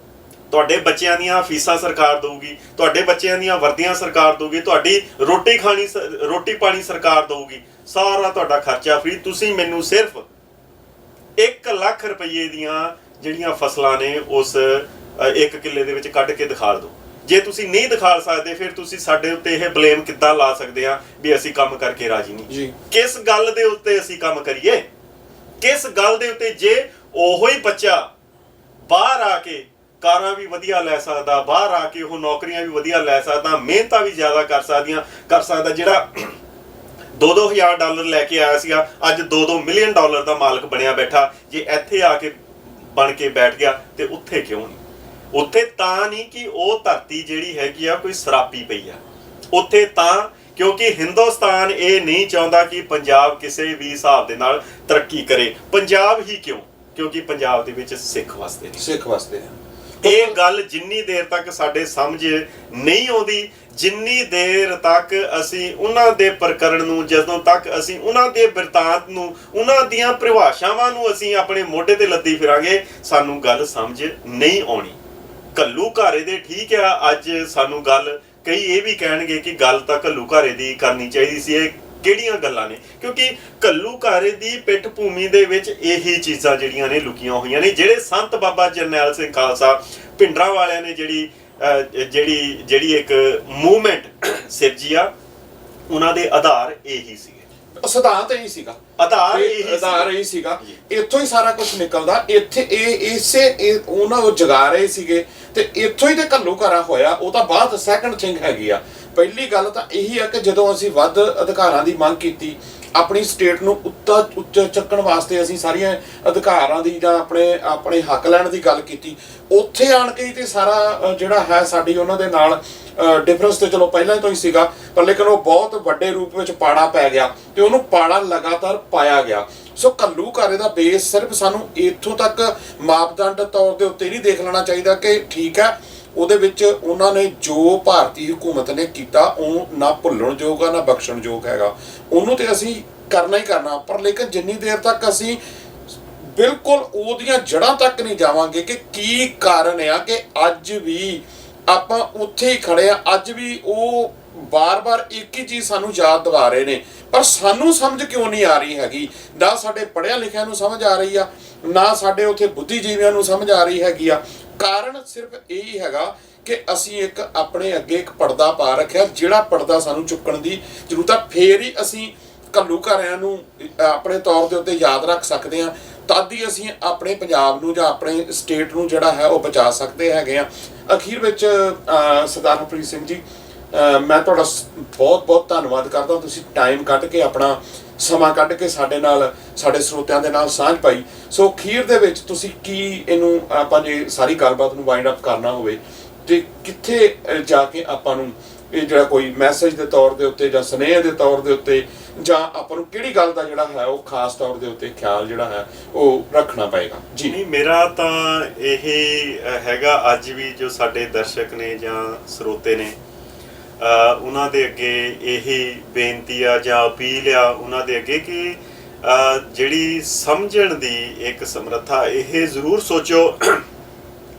ਤੁਹਾਡੇ ਬੱਚਿਆਂ ਦੀਆਂ ਫੀਸਾਂ ਸਰਕਾਰ ਦਊਗੀ, ਤੁਹਾਡੇ ਬੱਚਿਆਂ ਦੀਆਂ ਵਰਦੀਆਂ ਸਰਕਾਰ ਦਊਗੀ, ਤੁਹਾਡੀ ਰੋਟੀ ਪਾਣੀ ਸਰਕਾਰ ਦਊਗੀ, ਸਾਰਾ ਤੁਹਾਡਾ ਖਰਚਾ ਫ੍ਰੀ। ਤੁਸੀਂ ਮੈਨੂੰ ਸਿਰਫ 1 ਲੱਖ ਰੁਪਏ ਦੀਆਂ ਜਿਹੜੀਆਂ ਫਸਲਾਂ ਨੇ ਉਸ 1 ਕਿੱਲੇ ਦੇ ਵਿੱਚ ਕੱਢ ਕੇ ਦਿਖਾ ਦਿਓ। ਜੇ ਤੁਸੀਂ ਨਹੀਂ ਦਿਖਾ ਸਕਦੇ ਫਿਰ ਤੁਸੀਂ ਸਾਡੇ ਉੱਤੇ ਇਹ ਬਲੇਮ ਕਿੱਦਾਂ ਲਾ ਸਕਦੇ ਆ ਵੀ ਅਸੀਂ ਕੰਮ ਕਰਕੇ ਰਾਜੀ ਨਹੀਂ ਜੀ। ਕਿਸ ਗੱਲ ਦੇ ਉੱਤੇ ਅਸੀਂ ਕੰਮ ਕਰੀਏ, ਕਿਸ ਗੱਲ ਦੇ ਉੱਤੇ? ਜੇ ਉਹੋ ਹੀ ਬੱਚਾ ਬਾਹਰ ਆ ਕੇ ਕਾਰਾਂ ਵੀ ਵਧੀਆ ਲੈ ਸਕਦਾ, ਬਾਹਰ ਆ ਕੇ ਉਹ ਨੌਕਰੀਆਂ ਵੀ ਵਧੀਆ ਲੈ ਸਕਦਾ, ਮਿਹਨਤਾਂ ਵੀ ਜ਼ਿਆਦਾ ਕਰ ਸਕਦਾ, ਜਿਹੜਾ $2,000 ਲੈ ਕੇ ਆਇਆ ਸੀਗਾ ਅੱਜ $2 ਮਿਲੀਅਨ ਦਾ ਮਾਲਕ ਬਣਿਆ ਬੈਠਾ। ਜੇ ਇੱਥੇ ਆ ਕੇ ਬਣ ਕੇ ਬੈਠ ਗਿਆ ਤੇ ਉੱਥੇ ਕਿਉਂ ਨਹੀਂ? ਉੱਥੇ ਤਾਂ ਨਹੀਂ ਕਿ ਉਹ ਧਰਤੀ ਜਿਹੜੀ ਹੈਗੀ ਆ ਕੋਈ ਸਰਾਪੀ ਪਈ ਆ, ਉੱਥੇ ਤਾਂ ਕਿਉਂਕਿ ਹਿੰਦੁਸਤਾਨ ਇਹ ਨਹੀਂ ਚਾਹੁੰਦਾ ਕਿ ਪੰਜਾਬ ਕਿਸੇ ਵੀ ਹਿਸਾਬ ਦੇ ਨਾਲ ਤਰੱਕੀ ਕਰੇ। ਪੰਜਾਬ ਹੀ ਕਿਉਂ? ਕਿਉਂਕਿ ਪੰਜਾਬ ਦੇ ਵਿੱਚ ਸਿੱਖ ਵਸਦੇ ਨੇ। ਇਹ ਗੱਲ ਜਿੰਨੀ ਦੇਰ ਤੱਕ ਸਾਡੇ ਸਮਝ ਨਹੀਂ ਆਉਂਦੀ, ਜਿੰਨੀ ਦੇਰ ਤੱਕ ਅਸੀਂ ਉਹਨਾਂ ਦੇ ਪ੍ਰਕਰਣ ਨੂੰ, ਜਦੋਂ ਤੱਕ ਅਸੀਂ ਉਹਨਾਂ ਦੇ ਬਿਰਤਾਂਤ ਨੂੰ, ਉਹਨਾਂ ਦੀਆਂ ਪਰਿਭਾਸ਼ਾਵਾਂ ਨੂੰ ਅਸੀਂ ਆਪਣੇ ਮੋਢੇ ਤੇ ਲੱਦੀ ਫਿਰਾਂਗੇ, ਸਾਨੂੰ ਗੱਲ ਸਮਝ ਨਹੀਂ ਆਉਣੀ। ਘੱਲੂਘਾਰੇ ਦੇ ਠੀਕ ਆ, ਅੱਜ ਸਾਨੂੰ ਗੱਲ ਕਈ ਇਹ ਵੀ ਕਹਿਣਗੇ ਕਿ ਗੱਲ ਤਾਂ ਘੱਲੂਘਾਰੇ ਦੀ ਕਰਨੀ ਚਾਹੀਦੀ ਸੀ। ਇਹ ਕਿਹੜੀਆਂ ਗੱਲਾਂ ਨੇ? ਕਿਉਂਕਿ ਘੱਲੂਘਾਰੇ ਦੀ ਪਿੱਠ ਭੂਮੀ ਦੇ ਵਿੱਚ ਇਹੀ ਚੀਜ਼ਾਂ ਜਿਹੜੀਆਂ ਨੇ ਲੁਕੀਆਂ ਹੋਈਆਂ ਨੇ। ਜਿਹੜੇ ਸੰਤ ਬਾਬਾ ਜਰਨੈਲ ਸਿੰਘ ਖਾਲਸਾ ਭਿੰਡਰਾਂ ਵਾਲਿਆਂ ਨੇ ਜਿਹੜੀ ਇੱਕ ਮੂਵਮੈਂਟ ਸਿਰਜੀ ਆ, ਉਹਨਾਂ ਦੇ ਆਧਾਰ ਇਹੀ ਸੀਗੇ, ਸਿਧਾਂਤ ਇਹੀ ਸੀਗਾ, ਆਧਾਰ ਇਹੀ ਸੀਗਾ। ਇੱਥੋਂ ਹੀ ਸਾਰਾ ਕੁਝ ਨਿਕਲਦਾ। ਇੱਥੇ ਉਹਨਾਂ ਨੂੰ ਜਗਾ ਰਹੇ ਸੀਗੇ ਤੇ ਇੱਥੋਂ ਹੀ ਤੇ ਘੱਲੂਘਾਰਾ ਹੋਇਆ। ਉਹ ਤਾਂ ਬਾਅਦ ਸੈਕੰਡ ਥਿੰਗ ਹੈਗੀ ਆ। ਪਹਿਲੀ ਗੱਲ ਤਾਂ ਇਹੀ ਆ ਕਿ ਜਦੋਂ ਅਸੀਂ ਵੱਧ ਅਧਿਕਾਰਾਂ ਦੀ ਮੰਗ ਕੀਤੀ, ਆਪਣੀ ਸਟੇਟ ਨੂੰ ਉੱਚਾ ਚੱਕਣ ਵਾਸਤੇ ਅਸੀਂ ਸਾਰੀਆਂ ਅਧਿਕਾਰਾਂ ਦੀ ਜਾਂ ਆਪਣੇ ਹੱਕ ਲੈਣ ਦੀ ਗੱਲ ਕੀਤੀ, ਉੱਥੇ ਆਣ ਕੇ ਤੇ ਸਾਰਾ ਜਿਹੜਾ ਹੈ ਸਾਡੀ ਉਹਨਾਂ ਦੇ ਨਾਲ ਡਿਫਰੈਂਸ ਤੇ ਚਲੋ ਪਹਿਲਾਂ ਤੋਂ ਹੀ ਸੀਗਾ, ਪਰ ਲੇਕਿਨ ਉਹ ਬਹੁਤ ਵੱਡੇ ਰੂਪ ਵਿੱਚ ਪਾੜਾ ਪੈ ਗਿਆ ਤੇ ਉਹਨੂੰ ਪਾੜਾ ਲਗਾਤਾਰ ਪਾਇਆ ਗਿਆ। ਸੋ ਘੱਲੂਘਾਰੇ ਦਾ ਬੇਸ ਸਿਰਫ ਸਾਨੂੰ ਇੱਥੋਂ ਤੱਕ ਮਾਪਦੰਡ ਤੌਰ ਦੇ ਉੱਤੇ ਨਹੀਂ ਦੇਖ ਲੈਣਾ ਚਾਹੀਦਾ ਕਿ ਠੀਕ ਹੈ ਉਹਦੇ ਵਿੱਚ ਉਹਨਾਂ ਨੇ ਜੋ ਭਾਰਤੀ ਹਕੂਮਤ ਨੇ ਕੀਤਾ ਉਹ ਨਾ ਭੁੱਲਣਯੋਗ ਆ ਨਾ ਬਖਸ਼ਣਯੋਗ ਹੈਗਾ, ਉਹਨੂੰ ਤੇ ਅਸੀਂ ਕਰਨਾ ਹੀ ਕਰਨਾ। ਪਰ ਲੇਕਿਨ ਜਿੰਨੀ ਦੇਰ ਤੱਕ ਅਸੀਂ ਬਿਲਕੁਲ ਉਹਦੀਆਂ ਜੜ੍ਹਾਂ ਤੱਕ ਨਹੀਂ ਜਾਵਾਂਗੇ ਕਿ ਕੀ ਕਾਰਨ ਆ ਕਿ ਅੱਜ ਵੀ ਆਪਾਂ ਉੱਥੇ ਹੀ ਖੜੇ ਆ, ਅੱਜ ਵੀ ਉਹ ਬਾਰ-ਬਾਰ ਇੱਕ ਹੀ ਚੀਜ਼ ਸਾਨੂੰ ਯਾਦ ਦਿਵਾ ਰਹੇ ਨੇ, ਪਰ ਸਾਨੂੰ ਸਮਝ ਕਿਉਂ ਨਹੀਂ ਆ ਰਹੀ ਹੈਗੀ? ਨਾ ਸਾਡੇ ਪੜ੍ਹਿਆ ਲਿਖਿਆ ਨੂੰ ਸਮਝ ਆ ਰਹੀ ਆ, ਨਾ ਸਾਡੇ ਉੱਥੇ ਬੁੱਧੀਜੀਵੀਆਂ ਨੂੰ ਸਮਝ ਆ ਰਹੀ ਹੈਗੀ ਆ। ਕਾਰਨ ਸਿਰਫ ਇਹੀ ਹੈਗਾ ਕਿ ਅਸੀਂ ਇੱਕ ਆਪਣੇ ਅੱਗੇ ਇੱਕ ਪਰਦਾ ਪਾ ਰੱਖਿਆ, ਜਿਹੜਾ ਪਰਦਾ ਸਾਨੂੰ ਚੁੱਕਣ ਦੀ ਜ਼ਰੂਰਤ ਆ। ਫੇਰ ਹੀ ਅਸੀਂ ਘੱਲੂਘਾਰਿਆਂ ਨੂੰ ਆਪਣੇ ਤੌਰ ਦੇ ਉੱਤੇ ਯਾਦ ਰੱਖ ਸਕਦੇ ਹਾਂ, ਤਦ ਹੀ ਅਸੀਂ ਆਪਣੇ ਪੰਜਾਬ ਨੂੰ ਜਾਂ ਆਪਣੇ ਸਟੇਟ ਨੂੰ ਜਿਹੜਾ ਹੈ ਉਹ ਬਚਾ ਸਕਦੇ ਹੈਗੇ ਆ। ਅਖੀਰ ਵਿੱਚ ਸਰਦਾਰ ਹਰਪ੍ਰੀਤ ਸਿੰਘ ਜੀ, ਮੈਂ ਤੁਹਾਡਾ ਬਹੁਤ ਬਹੁਤ ਧੰਨਵਾਦ ਕਰਦਾ। ਤੁਸੀਂ ਟਾਈਮ ਕੱਢ ਕੇ, ਆਪਣਾ ਸਮਾਂ ਕੱਢ ਕੇ ਸਾਡੇ ਨਾਲ, ਸਾਡੇ ਸਰੋਤਿਆਂ ਦੇ ਨਾਲ ਸਾਂਝ ਪਾਈ। ਸੋ ਅਖੀਰ ਦੇ ਵਿੱਚ ਤੁਸੀਂ ਕੀ ਇਹਨੂੰ ਆਪਾਂ ਜੇ ਸਾਰੀ ਗੱਲਬਾਤ ਨੂੰ ਵਾਈਂਡ ਅਪ ਕਰਨਾ ਹੋਵੇ ਤੇ ਕਿੱਥੇ ਜਾ ਕੇ ਆਪਾਂ ਨੂੰ ਇਹ ਜਿਹੜਾ ਕੋਈ ਮੈਸੇਜ ਦੇ ਤੌਰ ਦੇ ਉੱਤੇ ਜਾਂ ਸੁਨੇਹੇ ਦੇ ਤੌਰ ਦੇ ਉੱਤੇ ਜਾਂ ਆਪਾਂ ਨੂੰ ਕਿਹੜੀ ਗੱਲ ਦਾ ਜਿਹੜਾ ਹੈ ਉਹ ਖਾਸ ਤੌਰ ਦੇ ਉੱਤੇ ਖਿਆਲ ਜਿਹੜਾ ਹੈ ਉਹ ਰੱਖਣਾ ਪਏਗਾ? ਜੀ ਨਹੀਂ, ਮੇਰਾ ਤਾਂ ਇਹ ਹੈਗਾ ਅੱਜ ਵੀ ਜੋ ਸਾਡੇ ਦਰਸ਼ਕ ਨੇ ਜਾਂ ਸਰੋਤੇ ਨੇ, ਉਹਨਾਂ ਦੇ ਅੱਗੇ ਇਹੀ ਬੇਨਤੀ ਆ ਜਾਂ ਅਪੀਲ ਆ ਉਹਨਾਂ ਦੇ ਅੱਗੇ ਕਿ ਜਿਹੜੀ ਸਮਝਣ ਦੀ ਇੱਕ ਸਮਰੱਥਾ, ਇਹ ਜ਼ਰੂਰ ਸੋਚੋ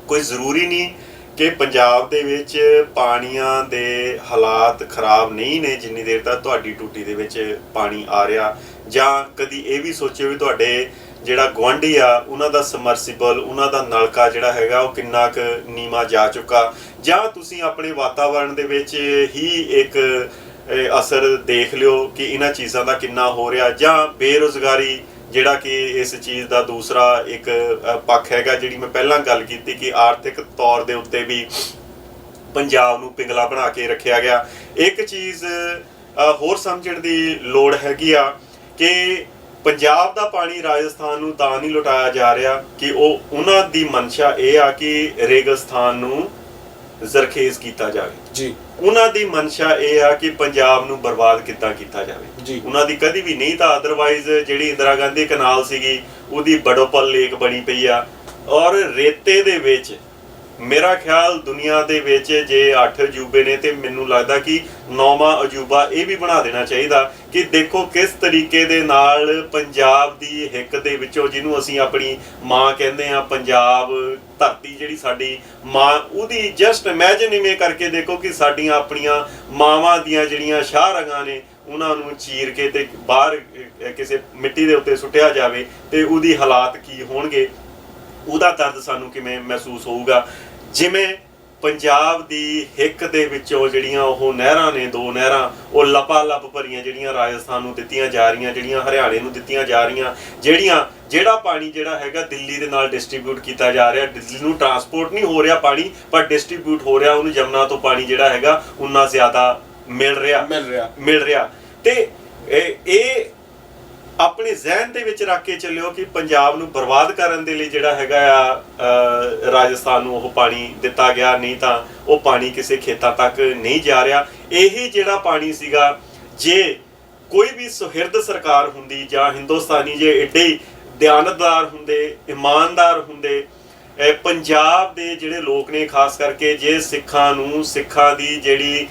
ਕੋਈ ਜ਼ਰੂਰੀ ਨਹੀਂ ਕਿ ਪੰਜਾਬ ਦੇ ਵਿੱਚ ਪਾਣੀਆਂ ਦੇ ਹਾਲਾਤ ਖਰਾਬ ਨਹੀਂ ਨੇ ਜਿੰਨੀ ਦੇਰ ਤੱਕ ਤੁਹਾਡੀ ਟੂਟੀ ਦੇ ਵਿੱਚ ਪਾਣੀ ਆ ਰਿਹਾ, ਜਾਂ ਕਦੀ ਇਹ ਵੀ ਸੋਚਿਓ ਵੀ ਤੁਹਾਡੇ ਜਿਹੜਾ ਗੁਆਂਢੀ ਆ ਉਹਨਾਂ ਦਾ ਸਮਰਸੀਬਲ, ਉਹਨਾਂ ਦਾ ਨਲਕਾ ਜਿਹੜਾ ਹੈਗਾ ਉਹ ਕਿੰਨਾ ਕੁ ਨੀਵਾਂ ਜਾ ਚੁੱਕਾ, ਜਾਂ ਤੁਸੀਂ ਆਪਣੇ ਵਾਤਾਵਰਣ ਦੇ ਵਿੱਚ ਹੀ ਇੱਕ ਅਸਰ ਦੇਖ ਲਿਓ ਕਿ ਇਹਨਾਂ ਚੀਜ਼ਾਂ ਦਾ ਕਿੰਨਾ ਹੋ ਰਿਹਾ, ਜਾਂ ਬੇਰੁਜ਼ਗਾਰੀ ਜਿਹੜਾ ਕਿ ਇਸ ਚੀਜ਼ ਦਾ ਦੂਸਰਾ ਇੱਕ ਪੱਖ ਹੈਗਾ, ਜਿਹੜੀ ਮੈਂ ਪਹਿਲਾਂ ਗੱਲ ਕੀਤੀ ਕਿ ਆਰਥਿਕ ਤੌਰ ਦੇ ਉੱਤੇ ਵੀ ਪੰਜਾਬ ਨੂੰ ਪਿੰਗਲਾ ਬਣਾ ਕੇ ਰੱਖਿਆ ਗਿਆ। ਇੱਕ ਚੀਜ਼ ਹੋਰ ਸਮਝਣ ਦੀ ਲੋੜ ਹੈਗੀ ਆ ਕਿ ਪੰਜਾਬ ਦਾ ਪਾਣੀ ਰਾਜਸਥਾਨ ਨੂੰ ਤਾਂ ਨਹੀਂ ਲੁਟਾਇਆ ਜਾ ਰਿਹਾ ਕਿ ਉਹਨਾਂ ਦੀ ਮਨਸ਼ਾ ਇਹ ਆ ਕਿ ਰੇਗਿਸਤਾਨ ਨੂੰ ਜ਼ਰਖੇਜ਼ ਕੀਤਾ ਜਾਵੇ ਜੀ। ਉਹਨਾਂ ਦੀ ਮਨਸ਼ਾ ਇਹ ਆ ਕਿ ਪੰਜਾਬ ਨੂੰ ਬਰਬਾਦ ਕਿੱਦਾਂ ਕੀਤਾ ਜਾਵੇ ਜੀ। ਉਹਨਾਂ ਦੀ ਕਦੀ ਵੀ ਨਹੀਂ ਤਾਂ ਅਦਰਵਾਈਜ਼ ਜਿਹੜੀ ਇੰਦਰਾ ਗਾਂਧੀ ਕਨਾਲ ਸੀਗੀ ਉਹਦੀ ਬੜੋਪਲ ਲੇਕ ਬਣੀ ਪਈ ਆ, ਔਰ ਰੇਤੇ ਦੇ ਵਿੱਚ ਮੇਰਾ ਖਿਆਲ ਦੁਨੀਆ ਦੇ ਵਿੱਚ ਜੇ 8 ਅਜੂਬੇ ਨੇ ਤੇ ਮੈਨੂੰ ਲੱਗਦਾ ਕਿ 9ਵਾਂ ਅਜੂਬਾ ਇਹ ਵੀ ਬਣਾ ਦੇਣਾ ਚਾਹੀਦਾ ਕਿ ਦੇਖੋ ਕਿਸ ਤਰੀਕੇ ਦੇ ਨਾਲ ਪੰਜਾਬ ਦੀ ਹਿੱਕ ਦੇ ਵਿੱਚੋਂ, ਜਿਹਨੂੰ ਅਸੀਂ ਆਪਣੀ ਮਾਂ ਕਹਿੰਦੇ ਆ, ਪੰਜਾਬ ਧਰਤੀ ਜਿਹੜੀ ਸਾਡੀ ਮਾਂ, ਉਹਦੀ ਜਸਟ ਇਮੇਜਿਨ ਇਵੇਂ ਕਰਕੇ ਦੇਖੋ ਕਿ ਸਾਡੀਆਂ ਆਪਣੀਆਂ ਮਾਵਾਂ ਦੀਆਂ ਜਿਹੜੀਆਂ ਸ਼ਾਹ ਰਗਾਂ ਨੇ ਉਹਨਾਂ ਨੂੰ ਚੀਰ ਕੇ ਤੇ ਬਾਹਰ ਕਿਸੇ ਮਿੱਟੀ ਦੇ ਉੱਤੇ ਸੁੱਟਿਆ ਜਾਵੇ ਤੇ ਉਹਦੀ ਹਾਲਾਤ ਕੀ ਹੋਣਗੇ, ਉਹਦਾ ਦਰਦ ਸਾਨੂੰ ਕਿਵੇਂ ਮਹਿਸੂਸ ਹੋਊਗਾ। ਜਿਵੇਂ ਪੰਜਾਬ ਦੀ ਹਿੱਕ ਦੇ ਵਿੱਚੋਂ ਜਿਹੜੀਆਂ ਉਹ ਨਹਿਰਾਂ ਨੇ, 2 ਨਹਿਰਾਂ, ਉਹ ਲਪਾ-ਲਪ ਭਰੀਆਂ ਜਿਹੜੀਆਂ ਰਾਜਸਥਾਨ ਨੂੰ ਦਿੱਤੀਆਂ ਜਾ ਰਹੀਆਂ, ਜਿਹੜੀਆਂ ਹਰਿਆਣੇ ਨੂੰ ਦਿੱਤੀਆਂ ਜਾ ਰਹੀਆਂ, ਜਿਹੜਾ ਪਾਣੀ ਜਿਹੜਾ ਹੈਗਾ ਦਿੱਲੀ ਦੇ ਨਾਲ ਡਿਸਟ੍ਰੀਬਿਊਟ ਕੀਤਾ ਜਾ ਰਿਹਾ, ਦਿੱਲੀ ਨੂੰ ਟਰਾਂਸਪੋਰਟ ਨਹੀਂ ਹੋ ਰਿਹਾ ਪਾਣੀ ਪਰ ਡਿਸਟ੍ਰੀਬਿਊਟ ਹੋ ਰਿਹਾ, ਉਹਨੂੰ ਯਮੁਨਾ ਤੋਂ ਪਾਣੀ ਜਿਹੜਾ ਹੈਗਾ ਉਨਾ ਜ਼ਿਆਦਾ ਮਿਲ ਰਿਹਾ। ਤੇ ਇਹ ਆਪਣੇ ਜ਼ਿਹਨ ਦੇ ਵਿੱਚ ਰੱਖ ਕੇ ਚੱਲਿਓ ਕਿ ਪੰਜਾਬ ਨੂੰ ਬਰਬਾਦ ਕਰਨ ਦੇ ਲਈ ਜਿਹੜਾ ਹੈਗਾ ਆ ਰਾਜਸਥਾਨ ਨੂੰ ਉਹ ਪਾਣੀ ਦਿੱਤਾ ਗਿਆ, ਨਹੀਂ ਤਾਂ ਉਹ ਪਾਣੀ ਕਿਸੇ ਖੇਤਾਂ ਤੱਕ ਨਹੀਂ ਜਾ ਰਿਹਾ। ਇਹੀ ਜਿਹੜਾ ਪਾਣੀ ਸੀਗਾ, ਜੇ ਕੋਈ ਵੀ ਸੁਹਿਰਦ ਸਰਕਾਰ ਹੁੰਦੀ ਜਾਂ ਹਿੰਦੁਸਤਾਨੀ ਜੇ ਏਡੇ ਦਿਆਨਤਦਾਰ ਹੁੰਦੇ, ਇਮਾਨਦਾਰ ਹੁੰਦੇ, ਪੰਜਾਬ ਦੇ ਜਿਹੜੇ ਲੋਕ ਨੇ ਖਾਸ ਕਰਕੇ ਜੇ ਸਿੱਖਾਂ ਦੀ ਜਿਹੜੀ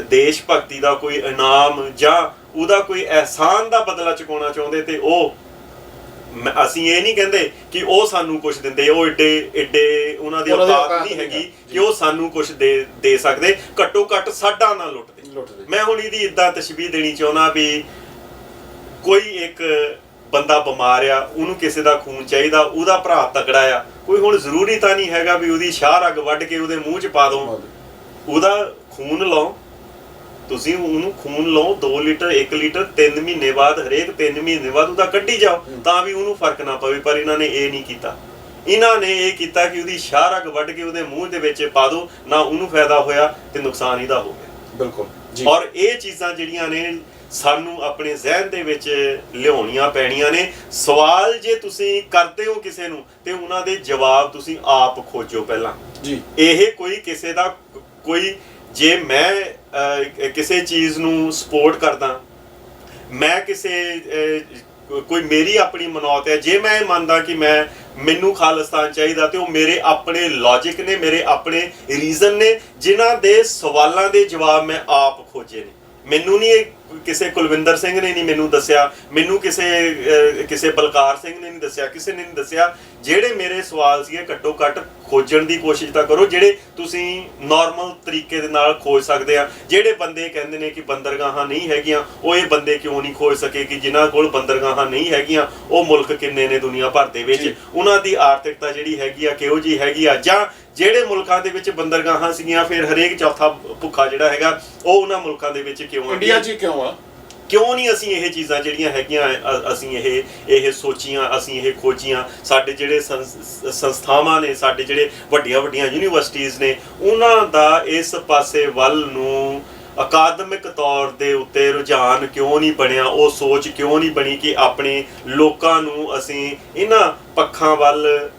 ਦੇਸ਼ ਭਗਤੀ ਦਾ ਕੋਈ ਇਨਾਮ ਜਾਂ ਉਹਦਾ ਕੋਈ ਅਹਿਸਾਨ ਦਾ ਬਦਲਾ ਚੁਕਾਉਣਾ ਚਾਹੁੰਦੇ ਤੇ ਉਹ, ਅਸੀਂ ਇਹ ਨਹੀਂ ਕਹਿੰਦੇ ਕਿ ਉਹ ਸਾਨੂੰ ਕੁਝ ਦਿੰਦੇ, ਉਹ ਏਡੇ ਉਹਨਾਂ ਦੀ ਔਕਾਤ ਨਹੀਂ ਹੈਗੀ ਕਿ ਉਹ ਸਾਨੂੰ ਕੁਝ ਦੇ ਸਕਦੇ, ਘੱਟੋ ਘੱਟ ਸਾਡਾ ਨਾ ਲੁੱਟਦੇ। ਮੈਂ ਹੁਣ ਇਹਦੀ ਇਦਾਂ ਤਸ਼ਬੀਹ ਦੇਣੀ ਚਾਹੁੰਦਾ ਵੀ ਕੋਈ ਇੱਕ ਬੰਦਾ ਬਿਮਾਰ ਆ, ਉਹਨੂੰ ਕਿਸੇ ਦਾ ਖੂਨ ਚਾਹੀਦਾ, ਉਹਦਾ ਭਰਾ ਤਕੜਾ ਆ, ਕੋਈ ਹੁਣ ਜ਼ਰੂਰੀ ਤਾਂ ਨਹੀਂ ਹੈਗਾ ਵੀ ਉਹਦੀ ਸ਼ਾਹ ਰਗ ਵੱਢ ਕੇ ਉਹਦੇ ਮੂੰਹ 'ਚ ਪਾ ਦਿਓ, ਉਹਦਾ ਖੂਨ ਲਓ, ਤੁਸੀਂ ਉਹਨੂੰ ਖੂਨ ਲਓ 2 ਲੀਟਰ 1 ਲੀਟਰ 3 ਮਹੀਨੇ ਬਾਅਦ, ਹਰੇਕ 3 ਮਹੀਨੇ ਬਾਅਦ ਉਹਦਾ ਕੱਢੀ ਜਾਓ ਤਾਂ ਵੀ ਉਹਨੂੰ ਫਰਕ ਨਾ ਪਵੇ। ਪਰ ਇਹਨਾਂ ਨੇ ਇਹ ਨਹੀਂ ਕੀਤਾ, ਇਹਨਾਂ ਨੇ ਇਹ ਕੀਤਾ ਕਿ ਉਹਦੀ ਸ਼ਾਹ ਰਗ ਵੱਢ ਕੇ ਉਹਦੇ ਮੂੰਹ ਦੇ ਵਿੱਚ ਪਾ ਦਿਓ, ਨਾ ਉਹਨੂੰ ਫਾਇਦਾ ਹੋਇਆ ਤੇ ਨੁਕਸਾਨ ਇਹਦਾ ਹੋ ਗਿਆ। ਬਿਲਕੁਲ ਜੀ। ਔਰ ਇਹ ਚੀਜ਼ਾਂ ਜਿਹੜੀਆਂ ਨੇ ਸਾਨੂੰ ਆਪਣੇ ਜ਼ਿਹਨ ਦੇ ਵਿੱਚ ਲਿਆਉਣੀਆਂ ਪੈਣੀਆਂ ਨੇ। ਸਵਾਲ ਜੇ ਤੁਸੀਂ ਕਰਦੇ ਹੋ ਕਿਸੇ ਨੂੰ ਤੇ ਉਹਨਾਂ ਦੇ ਜਵਾਬ ਤੁਸੀਂ ਆਪ ਖੋਜੋ ਪਹਿਲਾਂ ਜੀ। ਇਹ ਕੋਈ ਕਿਸੇ ਦਾ ਕੋਈ, ਜੇ ਮੈਂ ਕਿਸੇ ਚੀਜ਼ ਨੂੰ ਸਪੋਰਟ ਕਰਦਾ, ਮੈਂ ਕੋਈ ਮੇਰੀ ਆਪਣੀ ਮਨੌਤ ਹੈ, ਜੇ ਮੈਂ ਇਹ ਮੰਨਦਾ ਕਿ ਮੈਨੂੰ ਖਾਲਿਸਤਾਨ ਚਾਹੀਦਾ ਤੇ ਉਹ ਮੇਰੇ ਆਪਣੇ ਲੌਜਿਕ ਨੇ, ਮੇਰੇ ਆਪਣੇ ਰੀਜ਼ਨ ਨੇ, ਜਿਨ੍ਹਾਂ ਦੇ ਸਵਾਲਾਂ ਦੇ ਜਵਾਬ ਮੈਂ ਆਪ ਖੋਜੇ ਨੇ। ਮੈਨੂੰ ਨਹੀਂ ਕਿਸੇ ਕੁਲਵਿੰਦਰ ਸਿੰਘ ਨੇ ਨਹੀਂ ਮੈਨੂੰ ਦੱਸਿਆ, ਮੈਨੂੰ ਕਿਸੇ ਬਲਕਾਰ ਸਿੰਘ ਨੇ ਨਹੀਂ ਦੱਸਿਆ, ਕਿਸੇ ਨੇ ਨਹੀਂ ਦੱਸਿਆ। ਜਿਹੜੇ ਮੇਰੇ ਸਵਾਲ ਸੀਗੇ ਘੱਟੋ ਘੱਟ ਖੋਜਣ ਦੀ ਕੋਸ਼ਿਸ਼ ਤਾਂ ਕਰੋ, ਜਿਹੜੇ ਤੁਸੀਂ ਨਾਰਮਲ ਤਰੀਕੇ ਦੇ ਨਾਲ ਖੋਜ ਸਕਦੇ ਆ। ਜਿਹੜੇ ਬੰਦੇ ਕਹਿੰਦੇ ਨੇ ਕਿ ਬੰਦਰਗਾਹਾਂ ਨਹੀਂ ਹੈਗੀਆਂ, ਉਹ ਇਹ ਬੰਦੇ ਕਿਉਂ ਨਹੀਂ ਖੋਜ ਸਕੇ ਕਿ ਜਿਨ੍ਹਾਂ ਕੋਲ ਬੰਦਰਗਾਹਾਂ ਨਹੀਂ ਹੈਗੀਆਂ ਉਹ ਮੁਲਕ ਕਿੰਨੇ ਨੇ ਦੁਨੀਆ ਭਰ ਦੇ ਵਿੱਚ, ਉਹਨਾਂ ਦੀ ਆਰਥਿਕਤਾ ਜਿਹੜੀ ਹੈਗੀ ਆ ਕਿਹੋ ਜਿਹੀ ਹੈਗੀ ਆ, ਜਾਂ ਜਿਹੜੇ ਮੁਲਕਾਂ ਦੇ ਵਿੱਚ ਬੰਦਰਗਾਹਾਂ ਸੀਗੀਆਂ ਫਿਰ ਹਰੇਕ ਚੌਥਾ ਭੁੱਖਾ ਜਿਹੜਾ ਹੈਗਾ ਉਹ ਉਹਨਾਂ ਮੁਲਕਾਂ ਦੇ ਵਿੱਚ ਕਿਉਂ, ਇੰਡੀਆ 'ਚ ਕਿਉਂ ਨਹੀਂ ਅਸੀਂ ਇਹ ਚੀਜ਼ਾਂ ਜਿਹੜੀਆਂ ਹੈਗੀਆਂ ਅਸੀਂ ਇਹ ਸੋਚੀਆਂ, ਅਸੀਂ ਇਹ ਖੋਜੀਆਂ। ਸਾਡੇ ਜਿਹੜੇ ਸੰਸਥਾਵਾਂ ਨੇ, ਸਾਡੇ ਜਿਹੜੇ ਵੱਡੀਆਂ ਯੂਨੀਵਰਸਿਟੀਜ਼ ਨੇ, ਉਹਨਾਂ ਦਾ ਇਸ ਪਾਸੇ ਵੱਲ ਨੂੰ ਅਕਾਦਮਿਕ ਤੌਰ ਦੇ ਉੱਤੇ ਰੁਝਾਨ ਕਿਉਂ ਨਹੀਂ ਬਣਿਆ, ਉਹ ਸੋਚ ਕਿਉਂ ਨਹੀਂ ਬਣੀ ਕਿ ਆਪਣੇ ਲੋਕਾਂ ਨੂੰ ਅਸੀਂ ਇਹਨਾਂ ਪੱਖਾਂ ਵੱਲ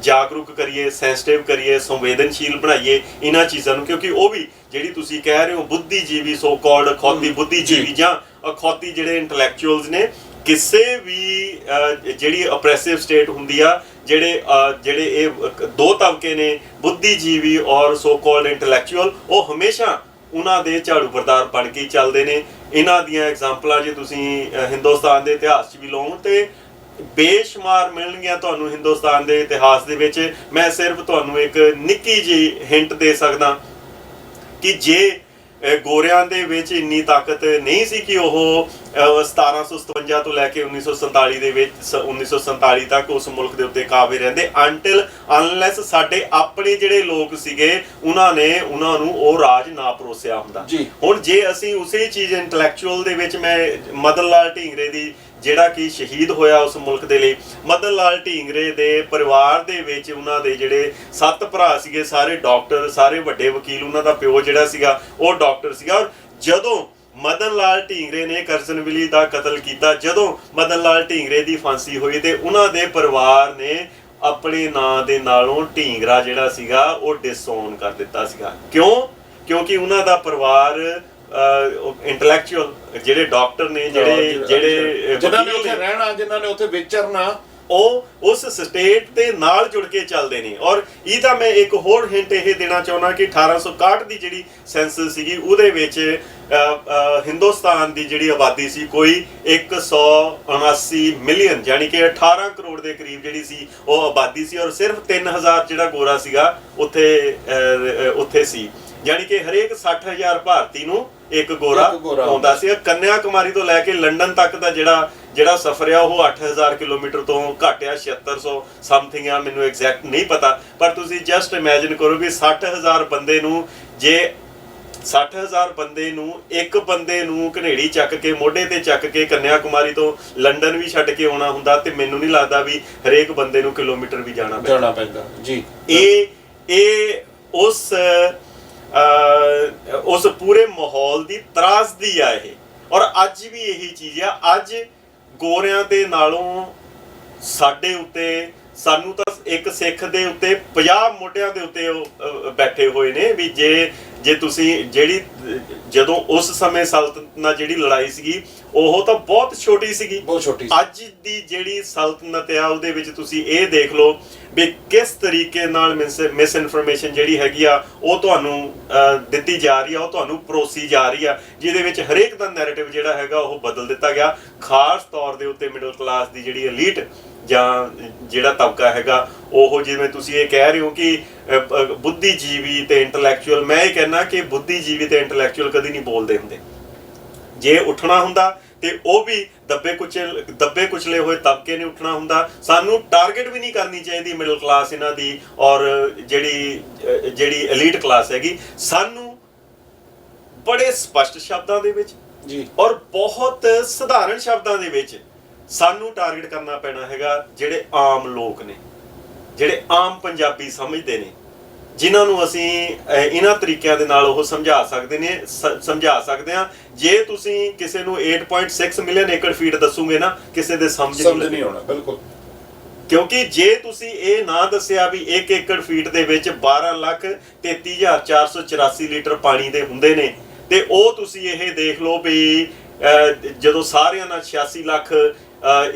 ਜਾਗਰੂਕ ਕਰੀਏ, ਸੈਂਸਿਟਿਵ ਕਰੀਏ, ਸੰਵੇਦਨਸ਼ੀਲ ਬਣਾਈਏ ਇਹਨਾਂ ਚੀਜ਼ਾਂ ਨੂੰ। ਕਿਉਂਕਿ ਉਹ ਵੀ ਜਿਹੜੀ ਤੁਸੀਂ ਕਹਿ ਰਹੇ ਹੋ ਬੁੱਧੀਜੀਵੀ, ਸੋ ਕਾਲਡ ਅਖੌਤੀ ਬੁੱਧੀਜੀਵੀ ਜਾਂ ਅਖੌਤੀ ਜਿਹੜੇ ਇੰਟੈਲੈਕਚੁਅਲਸ ਨੇ, ਕਿਸੇ ਵੀ ਜਿਹੜੀ ਅਪਰੈਸਿਵ ਸਟੇਟ ਹੁੰਦੀ ਆ, ਜਿਹੜੇ ਇਹ 2 ਤਬਕੇ ਨੇ, ਬੁੱਧੀਜੀਵੀ ਔਰ ਸੋ ਕਾਲਡ ਇੰਟੈਲੈਕਚੁਅਲ, ਉਹ ਹਮੇਸ਼ਾ ਉਹਨਾਂ ਦੇ ਝਾੜੂ ਬਰਦਾਰ ਬਣ ਕੇ ਚੱਲਦੇ ਨੇ। ਇਹਨਾਂ ਦੀਆਂ ਐਗਜ਼ਾਮਪਲਾਂ ਜੇ ਤੁਸੀਂ ਹਿੰਦੁਸਤਾਨ ਦੇ ਇਤਿਹਾਸ 'ਚ ਵੀ ਲਓ ਤੇ ਬੇਸ਼ੁਮਾਰ ਮਿਲਣਗੀਆਂ ਤੁਹਾਨੂੰ ਹਿੰਦੁਸਤਾਨ ਦੇ ਇਤਿਹਾਸ ਦੇ ਵਿੱਚ। ਮੈਂ ਸਿਰਫ ਤੁਹਾਨੂੰ ਇੱਕ ਨਿੱਕੀ ਜਿਹੀ ਹਿੰਟ ਦੇ ਸਕਦਾ ਕਿ ਜੇ ਗੋਰਿਆਂ ਦੇ ਵਿੱਚ ਇੰਨੀ ਤਾਕਤ ਨਹੀਂ ਸੀ ਕਿ ਉਹ 1757 ਤੋਂ ਲੈ ਕੇ 1947 ਦੇ ਵਿੱਚ 1947 ਤੱਕ ਉਸ ਮੁਲਕ ਦੇ ਉੱਤੇ ਕਾਬਿਜ਼ ਰਹਿੰਦੇ, ਅੰਟਿਲ ਅਨਲੈਸ ਸਾਡੇ ਆਪਣੇ ਜਿਹੜੇ ਲੋਕ ਸੀਗੇ ਉਹਨਾਂ ਨੂੰ ਉਹ ਰਾਜ ਨਾ ਪਰੋਸਿਆ ਹੁੰਦਾ। ਹੁਣ ਜੇ ਅਸੀਂ ਉਸੇ ਚੀਜ਼ ਇੰਟੈਲੈਕਚੁਅਲ ਦੇ ਵਿੱਚ, ਮੈਂ ਮਦਨ ਲਾਲ ਢੀਂਗਰੇ ਦੀ ਜਿਹੜਾ ਕਿ ਸ਼ਹੀਦ ਹੋਇਆ ਉਸ ਮੁਲਕ ਦੇ ਲਈ, ਮਦਨ ਲਾਲ ਢੀਂਗਰੇ ਦੇ ਪਰਿਵਾਰ ਦੇ ਵਿੱਚ ਉਹਨਾਂ ਦੇ ਜਿਹੜੇ 7 ਭਰਾ ਸੀਗੇ, ਸਾਰੇ ਡਾਕਟਰ, ਸਾਰੇ ਵੱਡੇ ਵਕੀਲ। ਉਹਨਾਂ ਦਾ ਪਿਓ ਜਿਹੜਾ ਸੀਗਾ ਉਹ ਡਾਕਟਰ ਸੀਗਾ। ਔਰ ਜਦੋਂ ਮਦਨ ਲਾਲ ਢੀਂਗਰੇ ਨੇ ਕਰਜ਼ਨ ਵਲੀ ਦਾ ਕਤਲ ਕੀਤਾ, ਜਦੋਂ ਮਦਨ ਲਾਲ ਢੀਂਗਰੇ ਦੀ ਫਾਂਸੀ ਹੋਈ, ਤੇ ਉਹਨਾਂ ਦੇ ਪਰਿਵਾਰ ਨੇ ਆਪਣੇ ਨਾਂ ਦੇ ਨਾਲੋਂ ਢੀਂਗਰਾ ਜਿਹੜਾ ਸੀਗਾ ਉਹ ਡਿਸਓਨ ਕਰ ਦਿੱਤਾ ਸੀਗਾ। ਕਿਉਂਕਿ ਉਹਨਾਂ ਦਾ ਪਰਿਵਾਰ ਇੰਟੈਲੈਕਚੁਅਲ ਜਿਹੜੇ ਡਾਕਟਰ ਨੇ, ਜਿਹੜੇ ਜਿਨ੍ਹਾਂ ਨੇ ਉੱਥੇ ਰਹਿਣਾ, ਜਿਨ੍ਹਾਂ ਨੇ ਉੱਥੇ ਵਿਚਰਨਾ, ਉਹ ਉਸ ਸਟੇਟ ਦੇ ਨਾਲ ਜੁੜ ਕੇ ਚੱਲਦੇ ਨੇ। ਔਰ ਇਹਦਾ ਮੈਂ ਇੱਕ ਹੋਰ ਹਿੰਟ ਇਹ ਦੇਣਾ ਚਾਹੁੰਦਾ ਕਿ 1861 ਦੀ ਜਿਹੜੀ ਸੈਂਸਸ ਸੀਗੀ ਉਹਦੇ ਵਿੱਚ ਹਿੰਦੁਸਤਾਨ ਦੀ ਜਿਹੜੀ ਆਬਾਦੀ ਸੀ ਕੋਈ 179 ਮਿਲੀਅਨ, ਯਾਨੀ ਕਿ 18 ਕਰੋੜ ਦੇ ਕਰੀਬ ਜਿਹੜੀ ਸੀ ਉਹ ਆਬਾਦੀ ਸੀ। ਔਰ ਸਿਰਫ 3000 ਜਿਹੜਾ ਗੋਰਾ ਸੀਗਾ ਉੱਥੇ ਸੀ, ਯਾਨੀ ਕਿ ਹਰੇਕ 60,000 ਭਾਰਤੀ ਨੂੰ ਇੱਕ ਗੋਰਾ ਆਉਂਦਾ ਸੀ। ਕੰਨਿਆ ਕੁਮਾਰੀ ਤੋਂ ਲੈ ਕੇ ਲੰਡਨ ਤੱਕ ਦਾ ਜਿਹੜਾ ਸਫ਼ਰ ਆ ਉਹ 8000 ਕਿਲੋਮੀਟਰ ਤੋਂ ਘੱਟ ਆ, 7600 ਸਮਥਿੰਗ ਆ, ਮੈਨੂੰ ਐਗਜ਼ੈਕਟ ਨਹੀਂ ਪਤਾ। ਪਰ ਤੁਸੀਂ ਜਸਟ ਇਮੇਜਿਨ ਕਰੋ ਵੀ 60,000 ਬੰਦੇ ਨੂੰ, ਜੇ 60,000 ਬੰਦੇ ਨੂੰ ਇੱਕ ਬੰਦੇ ਨੂੰ ਘਨੇੜੀ ਚੱਕ ਕੇ, ਮੋਢੇ ਤੇ ਚੱਕ ਕੇ ਕੰਨਿਆ ਕੁਮਾਰੀ ਤੋਂ ਲੰਡਨ ਵੀ ਛੱਡ ਕੇ ਆਉਣਾ ਹੁੰਦਾ, ਤੇ ਮੈਨੂੰ ਨਹੀਂ ਲੱਗਦਾ ਵੀ ਹਰੇਕ ਬੰਦੇ ਨੂੰ ਕਿਲੋਮੀਟਰ ਵੀ ਜਾਣਾ ਪੈਂਦਾ ਜੀ। ਇਹ ਉਸ ਪੂਰੇ ਮਾਹੌਲ ਦੀ ਤਰਾਸਦੀ ਆ ਇਹ। ਔਰ ਅੱਜ ਵੀ ਇਹੀ ਚੀਜ਼ ਆ। ਅੱਜ ਗੋਰਿਆਂ ਦੇ ਨਾਲੋਂ ਸਾਡੇ ਉੱਤੇ, ਸਾਨੂੰ ਤਾਂ ਇੱਕ ਸਿੱਖ ਦੇ ਉੱਤੇ 50 ਮੋਢਿਆਂ ਦੇ ਉੱਤੇ ਬੈਠੇ ਹੋਏ ਨੇ ਵੀ ਜੇ ਤੁਸੀਂ ਜਦੋਂ ਉਸ ਸਮੇਂ ਸਲਤਨਤ ਜਿਹੜੀ ਲੜਾਈ ਸੀਗੀ ਉਹ ਤਾਂ ਬਹੁਤ ਛੋਟੀ ਸੀਗੀ। ਅੱਜ ਦੀ ਜਿਹੜੀ ਸਲਤਨਤ ਆ ਉਹਦੇ ਵਿੱਚ ਤੁਸੀਂ ਇਹ ਦੇਖ ਲਓ ਵੀ ਕਿਸ ਤਰੀਕੇ ਨਾਲ ਮਿਸ ਇਨਫੋਰਮੇਸ਼ਨ ਜਿਹੜੀ ਹੈਗੀ ਆ ਉਹ ਤੁਹਾਨੂੰ ਦਿੱਤੀ ਜਾ ਰਹੀ ਆ, ਉਹ ਤੁਹਾਨੂੰ ਪਰੋਸੀ ਜਾ ਰਹੀ ਆ, ਜਿਹਦੇ ਵਿੱਚ ਹਰੇਕ ਦਾ ਨੈਰੇਟਿਵ ਜਿਹੜਾ ਹੈਗਾ ਉਹ ਬਦਲ ਦਿੱਤਾ ਗਿਆ। ਖਾਸ ਤੌਰ ਦੇ ਉੱਤੇ ਮਿਡਲ ਕਲਾਸ ਦੀ ਜਿਹੜੀ ਐਲੀਟ ਜਾਂ ਜਿਹੜਾ ਤਬਕਾ ਹੈਗਾ, ਉਹ ਜਿਵੇਂ ਤੁਸੀਂ ਇਹ ਕਹਿ ਰਹੇ ਹੋ ਕਿ ਬੁੱਧੀਜੀਵੀ ਤੇ ਇੰਟੈਲੈਕਚੁਅਲ, ਮੈਂ ਇਹ ਕਹਿਣਾ ਕਿ ਬੁੱਧੀਜੀਵੀ ਤੇ ਇੰਟੈਲੈਕਚੁਅਲ ਕਦੀ ਨਹੀਂ ਬੋਲਦੇ ਹੁੰਦੇ। ਜੇ ਉੱਠਣਾ ਹੁੰਦਾ ਤੇ ਉਹ ਵੀ ਦੱਬੇ ਕੁਚਲੇ ਹੋਏ ਤਬਕੇ ਨੇ ਉੱਠਣਾ ਹੁੰਦਾ। ਸਾਨੂੰ ਟਾਰਗੇਟ ਵੀ ਨਹੀਂ ਕਰਨੀ ਚਾਹੀਦੀ ਮਿਡਲ ਕਲਾਸ ਇਹਨਾਂ ਦੀ, ਔਰ ਜਿਹੜੀ ਐਲੀਟ ਕਲਾਸ ਹੈਗੀ। ਸਾਨੂੰ ਬੜੇ ਸਪਸ਼ਟ ਸ਼ਬਦਾਂ ਦੇ ਵਿੱਚ ਔਰ ਬਹੁਤ ਸਧਾਰਨ ਸ਼ਬਦਾਂ ਦੇ ਵਿੱਚ ਸਾਨੂੰ ਟਾਰਗੇਟ ਕਰਨਾ ਪੈਣਾ ਹੈਗਾ ਜਿਹੜੇ ਆਮ ਲੋਕ ਨੇ, ਜਿਹੜੇ ਆਮ ਪੰਜਾਬੀ ਸਮਝਦੇ ਨੇ, ਜਿਨ੍ਹਾਂ ਨੂੰ ਅਸੀਂ ਇਹਨਾਂ ਤਰੀਕਿਆਂ ਦੇ ਨਾਲ ਉਹ ਸਮਝਾ ਸਕਦੇ ਹਾਂ। ਜੇ ਤੁਸੀਂ ਕਿਸੇ ਨੂੰ 8.6 ਮਿਲੀਅਨ ਏਕੜ ਫੀਟ ਦੱਸੋਗੇ ਨਾ, ਕਿਸੇ ਦੇ ਸਮਝ ਨਹੀਂ ਆਉਣਾ। ਬਿਲਕੁਲ, ਕਿਉਂਕਿ ਜੇ ਤੁਸੀਂ ਇਹ ਨਾ ਦੱਸਿਆ ਵੀ 1 ਏਕੜ ਫੀਟ ਦੇ ਵਿੱਚ 12,33,484 ਲੀਟਰ ਪਾਣੀ ਦੇ ਹੁੰਦੇ ਨੇ, ਤੇ ਉਹ ਤੁਸੀਂ ਇਹ ਦੇਖ ਲਓ ਵੀ ਜਦੋਂ ਸਾਰਿਆਂ ਨਾਲ 86 ਲੱਖ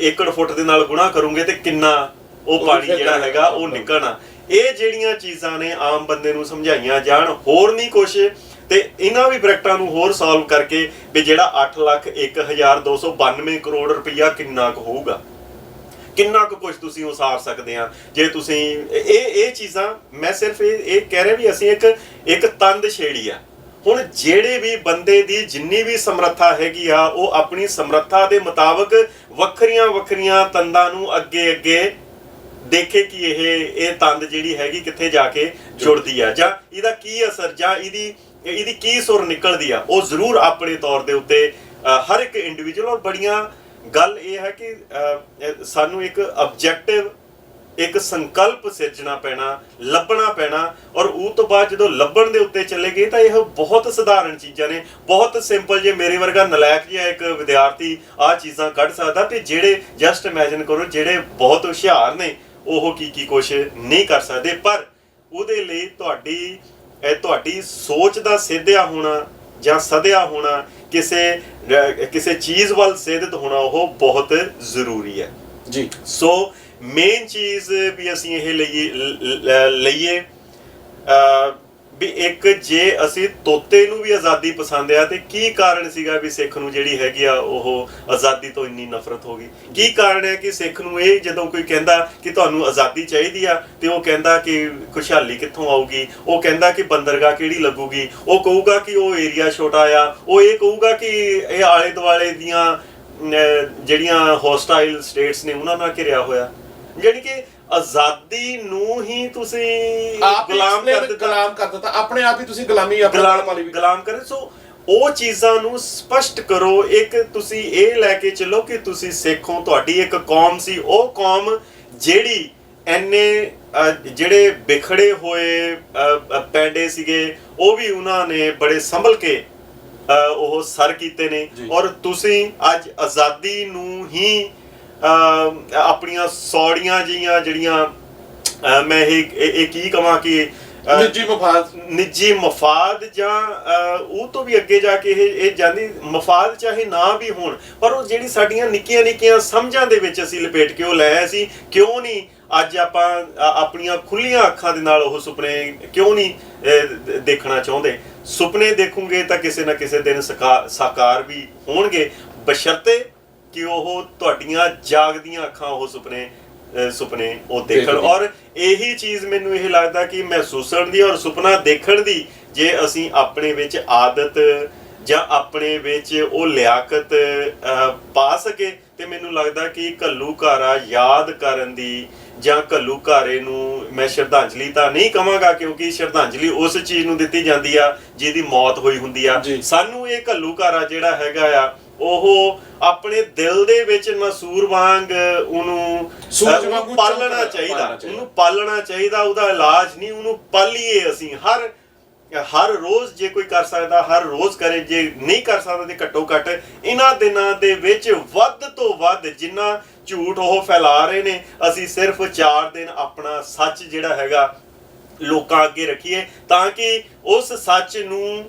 ਏਕੜ ਫੁੱਟ ਦੇ ਨਾਲ ਗੁਣਾ ਕਰੋਗੇ ਤੇ ਕਿੰਨਾ ਉਹ ਪਾਣੀ ਜਿਹੜਾ ਹੈਗਾ ਉਹ ਨਿਕਲਣਾ। ਇਹ ਜਿਹੜੀਆਂ ਚੀਜ਼ਾਂ ਨੇ ਆਮ ਬੰਦੇ ਨੂੰ ਸਮਝਾਈਆਂ ਜਾਣ, ਹੋਰ ਨਹੀਂ ਕੁਛ। ਤੇ ਇਹਨਾਂ ਵੀ ਬ੍ਰੈਕਟਾਂ ਨੂੰ ਹੋਰ ਸੋਲਵ ਕਰਕੇ ਵੀ ਜਿਹੜਾ 8,01,292 ਕਰੋੜ ਰੁਪਈਆ ਕਿੰਨਾ ਕੁ ਹੋਊਗਾ, ਕਿੰਨਾ ਕੁ ਕੁਛ ਤੁਸੀਂ ਉਸਾਰ ਸਕਦੇ ਆ। ਜੇ ਤੁਸੀਂ ਇਹ ਚੀਜ਼ਾਂ, ਮੈਂ ਸਿਰਫ ਇਹ ਕਹਿ ਰਿਹਾ ਵੀ ਅਸੀਂ ਇੱਕ ਤੰਦ ਛੇੜੀ ਆ। ਹੁਣ ਜਿਹੜੇ ਵੀ ਬੰਦੇ ਦੀ ਜਿੰਨੀ ਵੀ ਸਮਰੱਥਾ ਹੈਗੀ ਆ, ਉਹ ਆਪਣੀ ਸਮਰੱਥਾ ਦੇ ਮੁਤਾਬਕ ਵੱਖਰੀਆਂ ਤੰਦਾਂ ਨੂੰ ਅੱਗੇ ਦੇਖੇ ਕਿ ਇਹ ਤੰਦ ਜਿਹੜੀ ਹੈਗੀ ਕਿੱਥੇ ਜਾ ਕੇ ਜੁੜਦੀ ਆ, ਜਾਂ ਇਹਦਾ ਕੀ ਅਸਰ, ਜਾਂ ਇਹਦੀ ਕੀ ਸੁਰ ਨਿਕਲਦੀ ਆ, ਉਹ ਜ਼ਰੂਰ ਆਪਣੇ ਤੌਰ ਦੇ ਉੱਤੇ ਹਰ ਇੱਕ ਇੰਡੀਵਿਜੂਅਲ। ਔਰ ਬੜੀਆਂ ਗੱਲ ਇਹ ਹੈ ਕਿ ਸਾਨੂੰ ਇੱਕ ਆਬਜੈਕਟਿਵ, ਇੱਕ ਸੰਕਲਪ ਸਿਰਜਣਾ ਪੈਣਾ, ਲੱਭਣਾ ਪੈਣਾ। ਔਰ ਉਹ ਤੋਂ ਬਾਅਦ ਜਦੋਂ ਲੱਭਣ ਦੇ ਉੱਤੇ ਚਲੇ ਗਏ ਤਾਂ ਇਹ ਬਹੁਤ ਸਧਾਰਨ ਚੀਜ਼ਾਂ ਨੇ, ਬਹੁਤ ਸਿੰਪਲ। ਜੇ ਮੇਰੇ ਵਰਗਾ ਨਲਾਇਕ ਜਿਹਾ ਇੱਕ ਵਿਦਿਆਰਥੀ ਆਹ ਚੀਜ਼ਾਂ ਕੱਢ ਸਕਦਾ, ਤੇ ਜਿਹੜੇ ਜਸਟ ਇਮੇਜਿਨ ਕਰੋ ਜਿਹੜੇ ਬਹੁਤ ਹੁਸ਼ਿਆਰ ਨੇ ਉਹ ਕੀ ਕੁਛ ਨਹੀਂ ਕਰ ਸਕਦੇ। ਪਰ ਉਹਦੇ ਲਈ ਤੁਹਾਡੀ ਸੋਚ ਦਾ ਸਿੱਧਿਆ ਹੋਣਾ ਜਾਂ ਸਦਿਆ ਹੋਣਾ, ਕਿਸੇ ਚੀਜ਼ ਵੱਲ ਸੇਧਿਤ ਹੋਣਾ, ਉਹ ਬਹੁਤ ਜ਼ਰੂਰੀ ਹੈ ਜੀ। ਸੋ ਮੇਨ ਚੀਜ਼ ਵੀ ਅਸੀਂ ਇਹ ਲਈਏ ਵੀ ਇੱਕ ਜੇ ਅਸੀਂ ਤੋਤੇ ਨੂੰ ਵੀ ਆਜ਼ਾਦੀ ਪਸੰਦ ਆ ਤੇ ਕੀ ਕਾਰਨ ਸੀਗਾ ਵੀ ਸਿੱਖ ਨੂੰ ਜਿਹੜੀ ਹੈਗੀ ਆ ਉਹ ਆਜ਼ਾਦੀ ਤੋਂ ਇੰਨੀ ਨਫ਼ਰਤ ਹੋ ਗਈ? ਕੀ ਕਾਰਨ ਹੈ ਕਿ ਸਿੱਖ ਨੂੰ ਇਹ ਜਦੋਂ ਕੋਈ ਕਹਿੰਦਾ ਕਿ ਤੁਹਾਨੂੰ ਆਜ਼ਾਦੀ ਚਾਹੀਦੀ ਆ ਤੇ ਉਹ ਕਹਿੰਦਾ ਕਿ ਖੁਸ਼ਹਾਲੀ ਕਿੱਥੋਂ ਆਊਗੀ, ਉਹ ਕਹਿੰਦਾ ਕਿ ਬੰਦਰਗਾਹ ਕਿਹੜੀ ਲੱਗੂਗੀ, ਉਹ ਕਹੂਗਾ ਕਿ ਉਹ ਏਰੀਆ ਛੋਟਾ ਆ, ਉਹ ਇਹ ਕਹੂਗਾ ਕਿ ਇਹ ਆਲੇ ਦੁਆਲੇ ਦੀਆਂ ਜਿਹੜੀਆਂ ਹੋਸਟਾਈਲ ਸਟੇਟਸ ਨੇ ਉਹਨਾਂ ਨਾਲ ਘਿਰਿਆ ਹੋਇਆ। ਯਾਨੀ ਕਿ ਆਜ਼ਾਦੀ ਨੂੰ ਹੀ ਤੁਸੀਂ ਗੁਲਾਮ ਕਰ ਦਿੱਤਾ, ਆਪਣੇ ਆਪ ਹੀ ਤੁਸੀਂ ਗੁਲਾਮੀ ਗੁਲਾਮ ਕਰੇ। ਸੋ ਉਹ ਚੀਜ਼ਾਂ ਨੂੰ ਸਪਸ਼ਟ ਕਰੋ। ਇੱਕ ਤੁਸੀਂ ਇਹ ਲੈ ਕੇ ਚੱਲੋ ਕਿ ਤੁਸੀਂ ਸਿੱਖ ਹੋ, ਤੁਹਾਡੀ ਇੱਕ ਕੌਮ ਸੀ, ਉਹ ਕੌਮ ਜਿਹੜੀ ਐਨੇ ਜਿਹੜੇ ਵਿਖੜੇ ਹੋਏ ਪੈਂਡੇ ਸੀਗੇ ਉਹ ਵੀ ਉਹਨਾਂ ਨੇ ਬੜੇ ਸੰਭਲ ਕੇ ਉਹ ਸਰ ਕੀਤੇ ਨੇ, ਔਰ ਤੁਸੀਂ ਅੱਜ ਆਜ਼ਾਦੀ ਨੂੰ ਹੀ ਆਪਣੀਆਂ ਸੌੜੀਆਂ ਜਿਹੀਆਂ ਜਿਹੜੀਆਂ ਮੈਂ ਇਹ ਕੀ ਕਹਾਂ ਕਿ ਨਿੱਜੀ ਮਫਾਦ ਜਾਂ ਉਹ ਤੋਂ ਵੀ ਅੱਗੇ ਜਾ ਕੇ ਇਹ ਜਾਂਦੀ ਮਫਾਦ ਚਾਹੇ ਨਾ ਵੀ ਹੋਣ, ਪਰ ਉਹ ਜਿਹੜੀ ਸਾਡੀਆਂ ਨਿੱਕੀਆਂ ਨਿੱਕੀਆਂ ਸਮਝਾਂ ਦੇ ਵਿੱਚ ਅਸੀਂ ਲਪੇਟ ਕੇ ਉਹ ਲੈ ਆਏ ਸੀ। ਕਿਉਂ ਨਹੀਂ ਅੱਜ ਆਪਾਂ ਆਪਣੀਆਂ ਖੁੱਲੀਆਂ ਅੱਖਾਂ ਦੇ ਨਾਲ ਉਹ ਸੁਪਨੇ ਕਿਉਂ ਨਹੀਂ ਦੇਖਣਾ ਚਾਹੁੰਦੇ? ਸੁਪਨੇ ਦੇਖੋਗੇ ਤਾਂ ਕਿਸੇ ਨਾ ਕਿਸੇ ਦਿਨ ਸਾਕਾਰ ਵੀ ਹੋਣਗੇ, ਬਸ਼ਰਤੇ ਕਿ ਉਹ ਤੁਹਾਡੀਆਂ ਜਾਗਦੀਆਂ ਅੱਖਾਂ ਉਹ ਸੁਪਨੇ ਉਹ ਦੇਖਣ। ਔਰ ਇਹੀ ਚੀਜ਼ ਮੈਨੂੰ ਇਹ ਲੱਗਦਾ ਕਿ ਮਹਿਸੂਸਣ ਦੀ ਔਰ ਸੁਪਨਾ ਦੇਖਣ ਦੀ ਜੇ ਅਸੀਂ ਆਪਣੇ ਵਿੱਚ ਆਦਤ ਜਾਂ ਆਪਣੇ ਵਿੱਚ ਉਹ ਲਿਆਕਤ ਪਾ ਸਕੇ ਤੇ ਮੈਨੂੰ ਲੱਗਦਾ ਕਿ ਘੱਲੂਘਾਰਾ ਯਾਦ ਕਰਨ ਦੀ ਜਾਂ ਘੱਲੂਘਾਰੇ ਨੂੰ ਮੈਂ ਸ਼ਰਧਾਂਜਲੀ ਤਾਂ ਨਹੀਂ ਕਵਾਂਗਾ, ਕਿਉਂਕਿ ਸ਼ਰਧਾਂਜਲੀ ਉਸ ਚੀਜ਼ ਨੂੰ ਦਿੱਤੀ ਜਾਂਦੀ ਆ ਜਿਹਦੀ ਮੌਤ ਹੋਈ ਹੁੰਦੀ ਆ। ਸਾਨੂੰ ਇਹ ਘੱਲੂਘਾਰਾ ਜਿਹੜਾ ਹੈਗਾ ਆ ਉਹ ਆਪਣੇ ਦਿਲ ਦੇ ਵਿੱਚ ਨਸੂਰ ਵਾਂਗ ਉਹਨੂੰ ਪਾਲਣਾ ਚਾਹੀਦਾ, ਉਹਦਾ ਇਲਾਜ ਨਹੀਂ, ਉਹਨੂੰ ਪਾਲੀਏ ਅਸੀਂ ਹਰ ਰੋਜ਼। ਜੇ ਕੋਈ ਕਰ ਸਕਦਾ ਹਰ ਰੋਜ਼ ਕਰੇ, ਜੇ ਨਹੀਂ ਕਰ ਸਕਦਾ ਤੇ ਘੱਟੋ ਘੱਟ ਇਹਨਾਂ ਦਿਨਾਂ ਦੇ ਵਿੱਚ ਵੱਧ ਤੋਂ ਵੱਧ ਜਿੰਨਾ ਝੂਠ ਉਹ ਫੈਲਾ ਰਹੇ ਨੇ, ਅਸੀਂ ਸਿਰਫ 4 ਦਿਨ ਆਪਣਾ ਸੱਚ ਜਿਹੜਾ ਹੈਗਾ ਲੋਕਾਂ ਅੱਗੇ ਰੱਖੀਏ, ਤਾਂ ਕਿ ਉਸ ਸੱਚ ਨੂੰ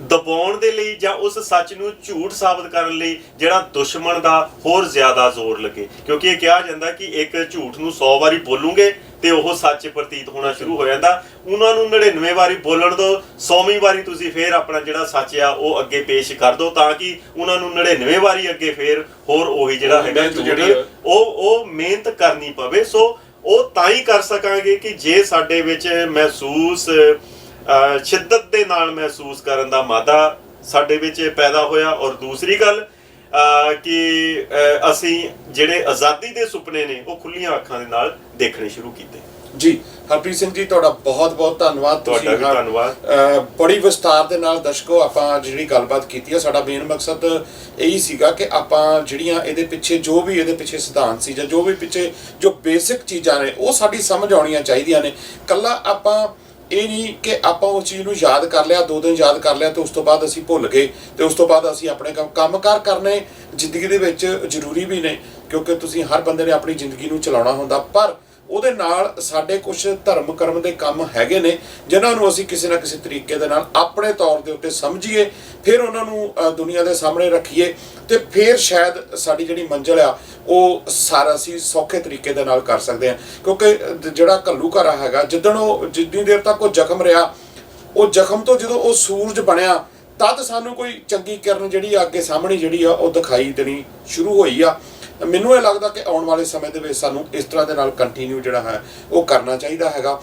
ਦਬਾਉਣ ਦੇ ਲਈ ਜਾਂ ਉਸ ਸੱਚ ਨੂੰ ਝੂਠ ਸਾਬਤ ਕਰਨ ਲਈ ਜਿਹੜਾ ਦੁਸ਼ਮਣ ਦਾ ਹੋਰ ਜ਼ਿਆਦਾ ਜ਼ੋਰ ਲੱਗੇ। ਕਿਉਂਕਿ ਇਹ ਕਿਹਾ ਜਾਂਦਾ ਕਿ ਇੱਕ ਝੂਠ ਨੂੰ 100 ਵਾਰੀ ਬੋਲੂਗੇ ਤੇ ਉਹ ਸੱਚ ਪ੍ਰਤੀਤ ਹੋਣਾ ਸ਼ੁਰੂ ਹੋ ਜਾਂਦਾ। ਉਹਨਾਂ ਨੂੰ 99 ਵਾਰੀ ਬੋਲਣ ਦਿਓ, 100ਵੀਂ ਵਾਰੀ ਤੁਸੀਂ ਫੇਰ ਆਪਣਾ ਜਿਹੜਾ ਸੱਚ ਆ ਉਹ ਅੱਗੇ ਪੇਸ਼ ਕਰ ਦਿਓ, ਤਾਂ ਕਿ ਉਹਨਾਂ ਨੂੰ 99 ਵਾਰੀ ਅੱਗੇ ਫੇਰ ਹੋਰ ਉਹੀ ਜਿਹੜਾ ਹੈਗਾ ਝੂਠ ਉਹ ਮਿਹਨਤ ਕਰਨੀ ਪਵੇ। ਸੋ ਉਹ ਤਾਂ ਹੀ ਕਰ ਸਕਾਂਗੇ ਕਿ ਜੇ ਸਾਡੇ ਵਿੱਚ ਮਹਿਸੂਸ ਸ਼ਿੱਦਤ ਦੇ ਨਾਲ ਮਹਿਸੂਸ ਕਰਨ ਦਾ ਮਾਦਾ ਸਾਡੇ ਵਿੱਚ ਪੈਦਾ ਹੋਇਆ। ਔਰ ਦੂਸਰੀ ਗੱਲ ਕਿ ਅਸੀਂ ਜਿਹੜੇ ਆਜ਼ਾਦੀ ਦੇ ਸੁਪਨੇ ਨੇ ਉਹ ਖੁੱਲੀਆਂ ਅੱਖਾਂ ਦੇ ਨਾਲ ਦੇਖਣੇ ਸ਼ੁਰੂ ਕੀਤੇ। ਜੀ ਹਰਪ੍ਰੀਤ ਸਿੰਘ ਜੀ, ਤੁਹਾਡਾ ਬਹੁਤ ਬਹੁਤ ਧੰਨਵਾਦ। ਤੁਹਾਡਾ ਵੀ ਧੰਨਵਾਦ। ਬੜੀ ਵਿਸਤਾਰ ਦੇ ਨਾਲ ਦਰਸ਼ਕੋ ਆਪਾਂ ਜਿਹੜੀ ਗੱਲਬਾਤ ਕੀਤੀ ਹੈ, ਸਾਡਾ ਮੇਨ ਮਕਸਦ ਇਹੀ ਸੀਗਾ ਕਿ ਆਪਾਂ ਜਿਹੜੀਆਂ ਇਹਦੇ ਪਿੱਛੇ ਜੋ ਵੀ ਇਹਦੇ ਪਿੱਛੇ ਸਿਧਾਂਤ ਸੀ ਜਾਂ ਜੋ ਵੀ ਪਿੱਛੇ ਜੋ ਬੇਸਿਕ ਚੀਜ਼ਾਂ ਨੇ ਉਹ ਸਾਡੀ ਸਮਝ ਆਉਣੀਆਂ ਚਾਹੀਦੀਆਂ ਨੇ। ਕੱਲਾ ਆਪਾਂ ਇਹ ਨਹੀਂ ਕਿ ਆਪਾਂ ਉਸ ਚੀਜ਼ ਨੂੰ ਯਾਦ ਕਰ ਲਿਆ, 2 ਦਿਨ ਯਾਦ ਕਰ ਲਿਆ ਤੇ ਉਸ ਤੋਂ ਬਾਅਦ ਅਸੀਂ ਭੁੱਲ ਗਏ ਤੇ ਉਸ ਤੋਂ ਬਾਅਦ ਅਸੀਂ ਆਪਣੇ ਕੰਮਕਾਰ ਕਰਨੇ ਜ਼ਿੰਦਗੀ ਦੇ ਵਿੱਚ ਜ਼ਰੂਰੀ ਵੀ ਨੇ, ਕਿਉਂਕਿ ਤੁਸੀਂ ਹਰ ਬੰਦੇ ਨੇ ਆਪਣੀ ਜ਼ਿੰਦਗੀ ਨੂੰ ਚਲਾਉਣਾ ਹੁੰਦਾ, ਪਰ ਉਹਦੇ ਨਾਲ ਸਾਡੇ ਕੁਝ ਧਰਮ ਕਰਮ ਦੇ ਕੰਮ ਹੈਗੇ ਨੇ ਜਿਨ੍ਹਾਂ ਨੂੰ ਅਸੀਂ ਕਿਸੇ ਨਾ ਕਿਸੇ ਤਰੀਕੇ ਦੇ ਨਾਲ ਆਪਣੇ ਤੌਰ ਦੇ ਉੱਤੇ ਸਮਝੀਏ, ਫਿਰ ਉਹਨਾਂ ਨੂੰ ਦੁਨੀਆ ਦੇ ਸਾਹਮਣੇ ਰੱਖੀਏ ਤੇ ਫਿਰ ਸ਼ਾਇਦ ਸਾਡੀ ਜਿਹੜੀ ਮੰਜ਼ਿਲ ਆ ਉਹ ਸਾਰਾ ਅਸੀਂ ਸੌਖੇ ਤਰੀਕੇ ਦੇ ਨਾਲ ਕਰ ਸਕਦੇ ਹਾਂ। ਕਿਉਂਕਿ ਜਿਹੜਾ ਘੱਲੂਘਾਰਾ ਹੈਗਾ ਜਿੰਨੀ ਦੇਰ ਤੱਕ ਉਹ ਜ਼ਖਮ ਰਿਹਾ, ਉਹ ਜ਼ਖਮ ਤੋਂ ਜਦੋਂ ਉਹ ਸੂਰਜ ਬਣਿਆ ਤਦ ਸਾਨੂੰ ਕੋਈ ਚੰਗੀ ਕਿਰਨ ਜਿਹੜੀ ਅੱਗੇ ਸਾਹਮਣੇ ਜਿਹੜੀ ਆ ਉਹ ਦਿਖਾਈ ਦੇਣੀ ਸ਼ੁਰੂ ਹੋਈ ਆ। ਮੈਨੂੰ ਇਹ ਲੱਗਦਾ ਕਿ ਆਉਣ ਵਾਲੇ ਸਮੇਂ ਦੇ ਵਿੱਚ ਸਾਨੂੰ ਇਸ ਤਰ੍ਹਾਂ ਦੇ ਨਾਲ ਕੰਟੀਨਿਊ ਜਿਹੜਾ ਹੈ ਉਹ ਕਰਨਾ ਚਾਹੀਦਾ ਹੈਗਾ।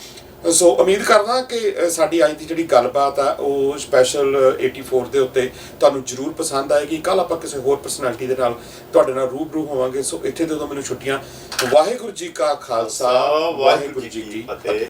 ਸੋ ਉਮੀਦ ਕਰਦਾ ਕਿ ਸਾਡੀ ਅੱਜ ਦੀ ਜਿਹੜੀ ਗੱਲਬਾਤ ਆ ਉਹ ਸਪੈਸ਼ਲ 84 ਦੇ ਉੱਤੇ ਤੁਹਾਨੂੰ ਜ਼ਰੂਰ ਪਸੰਦ ਆਏਗੀ। ਕੱਲ ਆਪਾਂ ਕਿਸੇ ਹੋਰ ਪਰਸਨੈਲਿਟੀ ਦੇ ਨਾਲ ਤੁਹਾਡੇ ਨਾਲ ਰੂਬਰੂ ਹੋਵਾਂਗੇ। ਸੋ ਇੱਥੇ ਦੇ ਦੋ ਮੈਨੂੰ ਛੁੱਟੀਆਂ। ਵਾਹਿਗੁਰੂ ਜੀ ਕਾ ਖਾਲਸਾ, ਵਾਹਿਗੁਰੂ ਜੀ ਕੀ ਫਤਿਹ।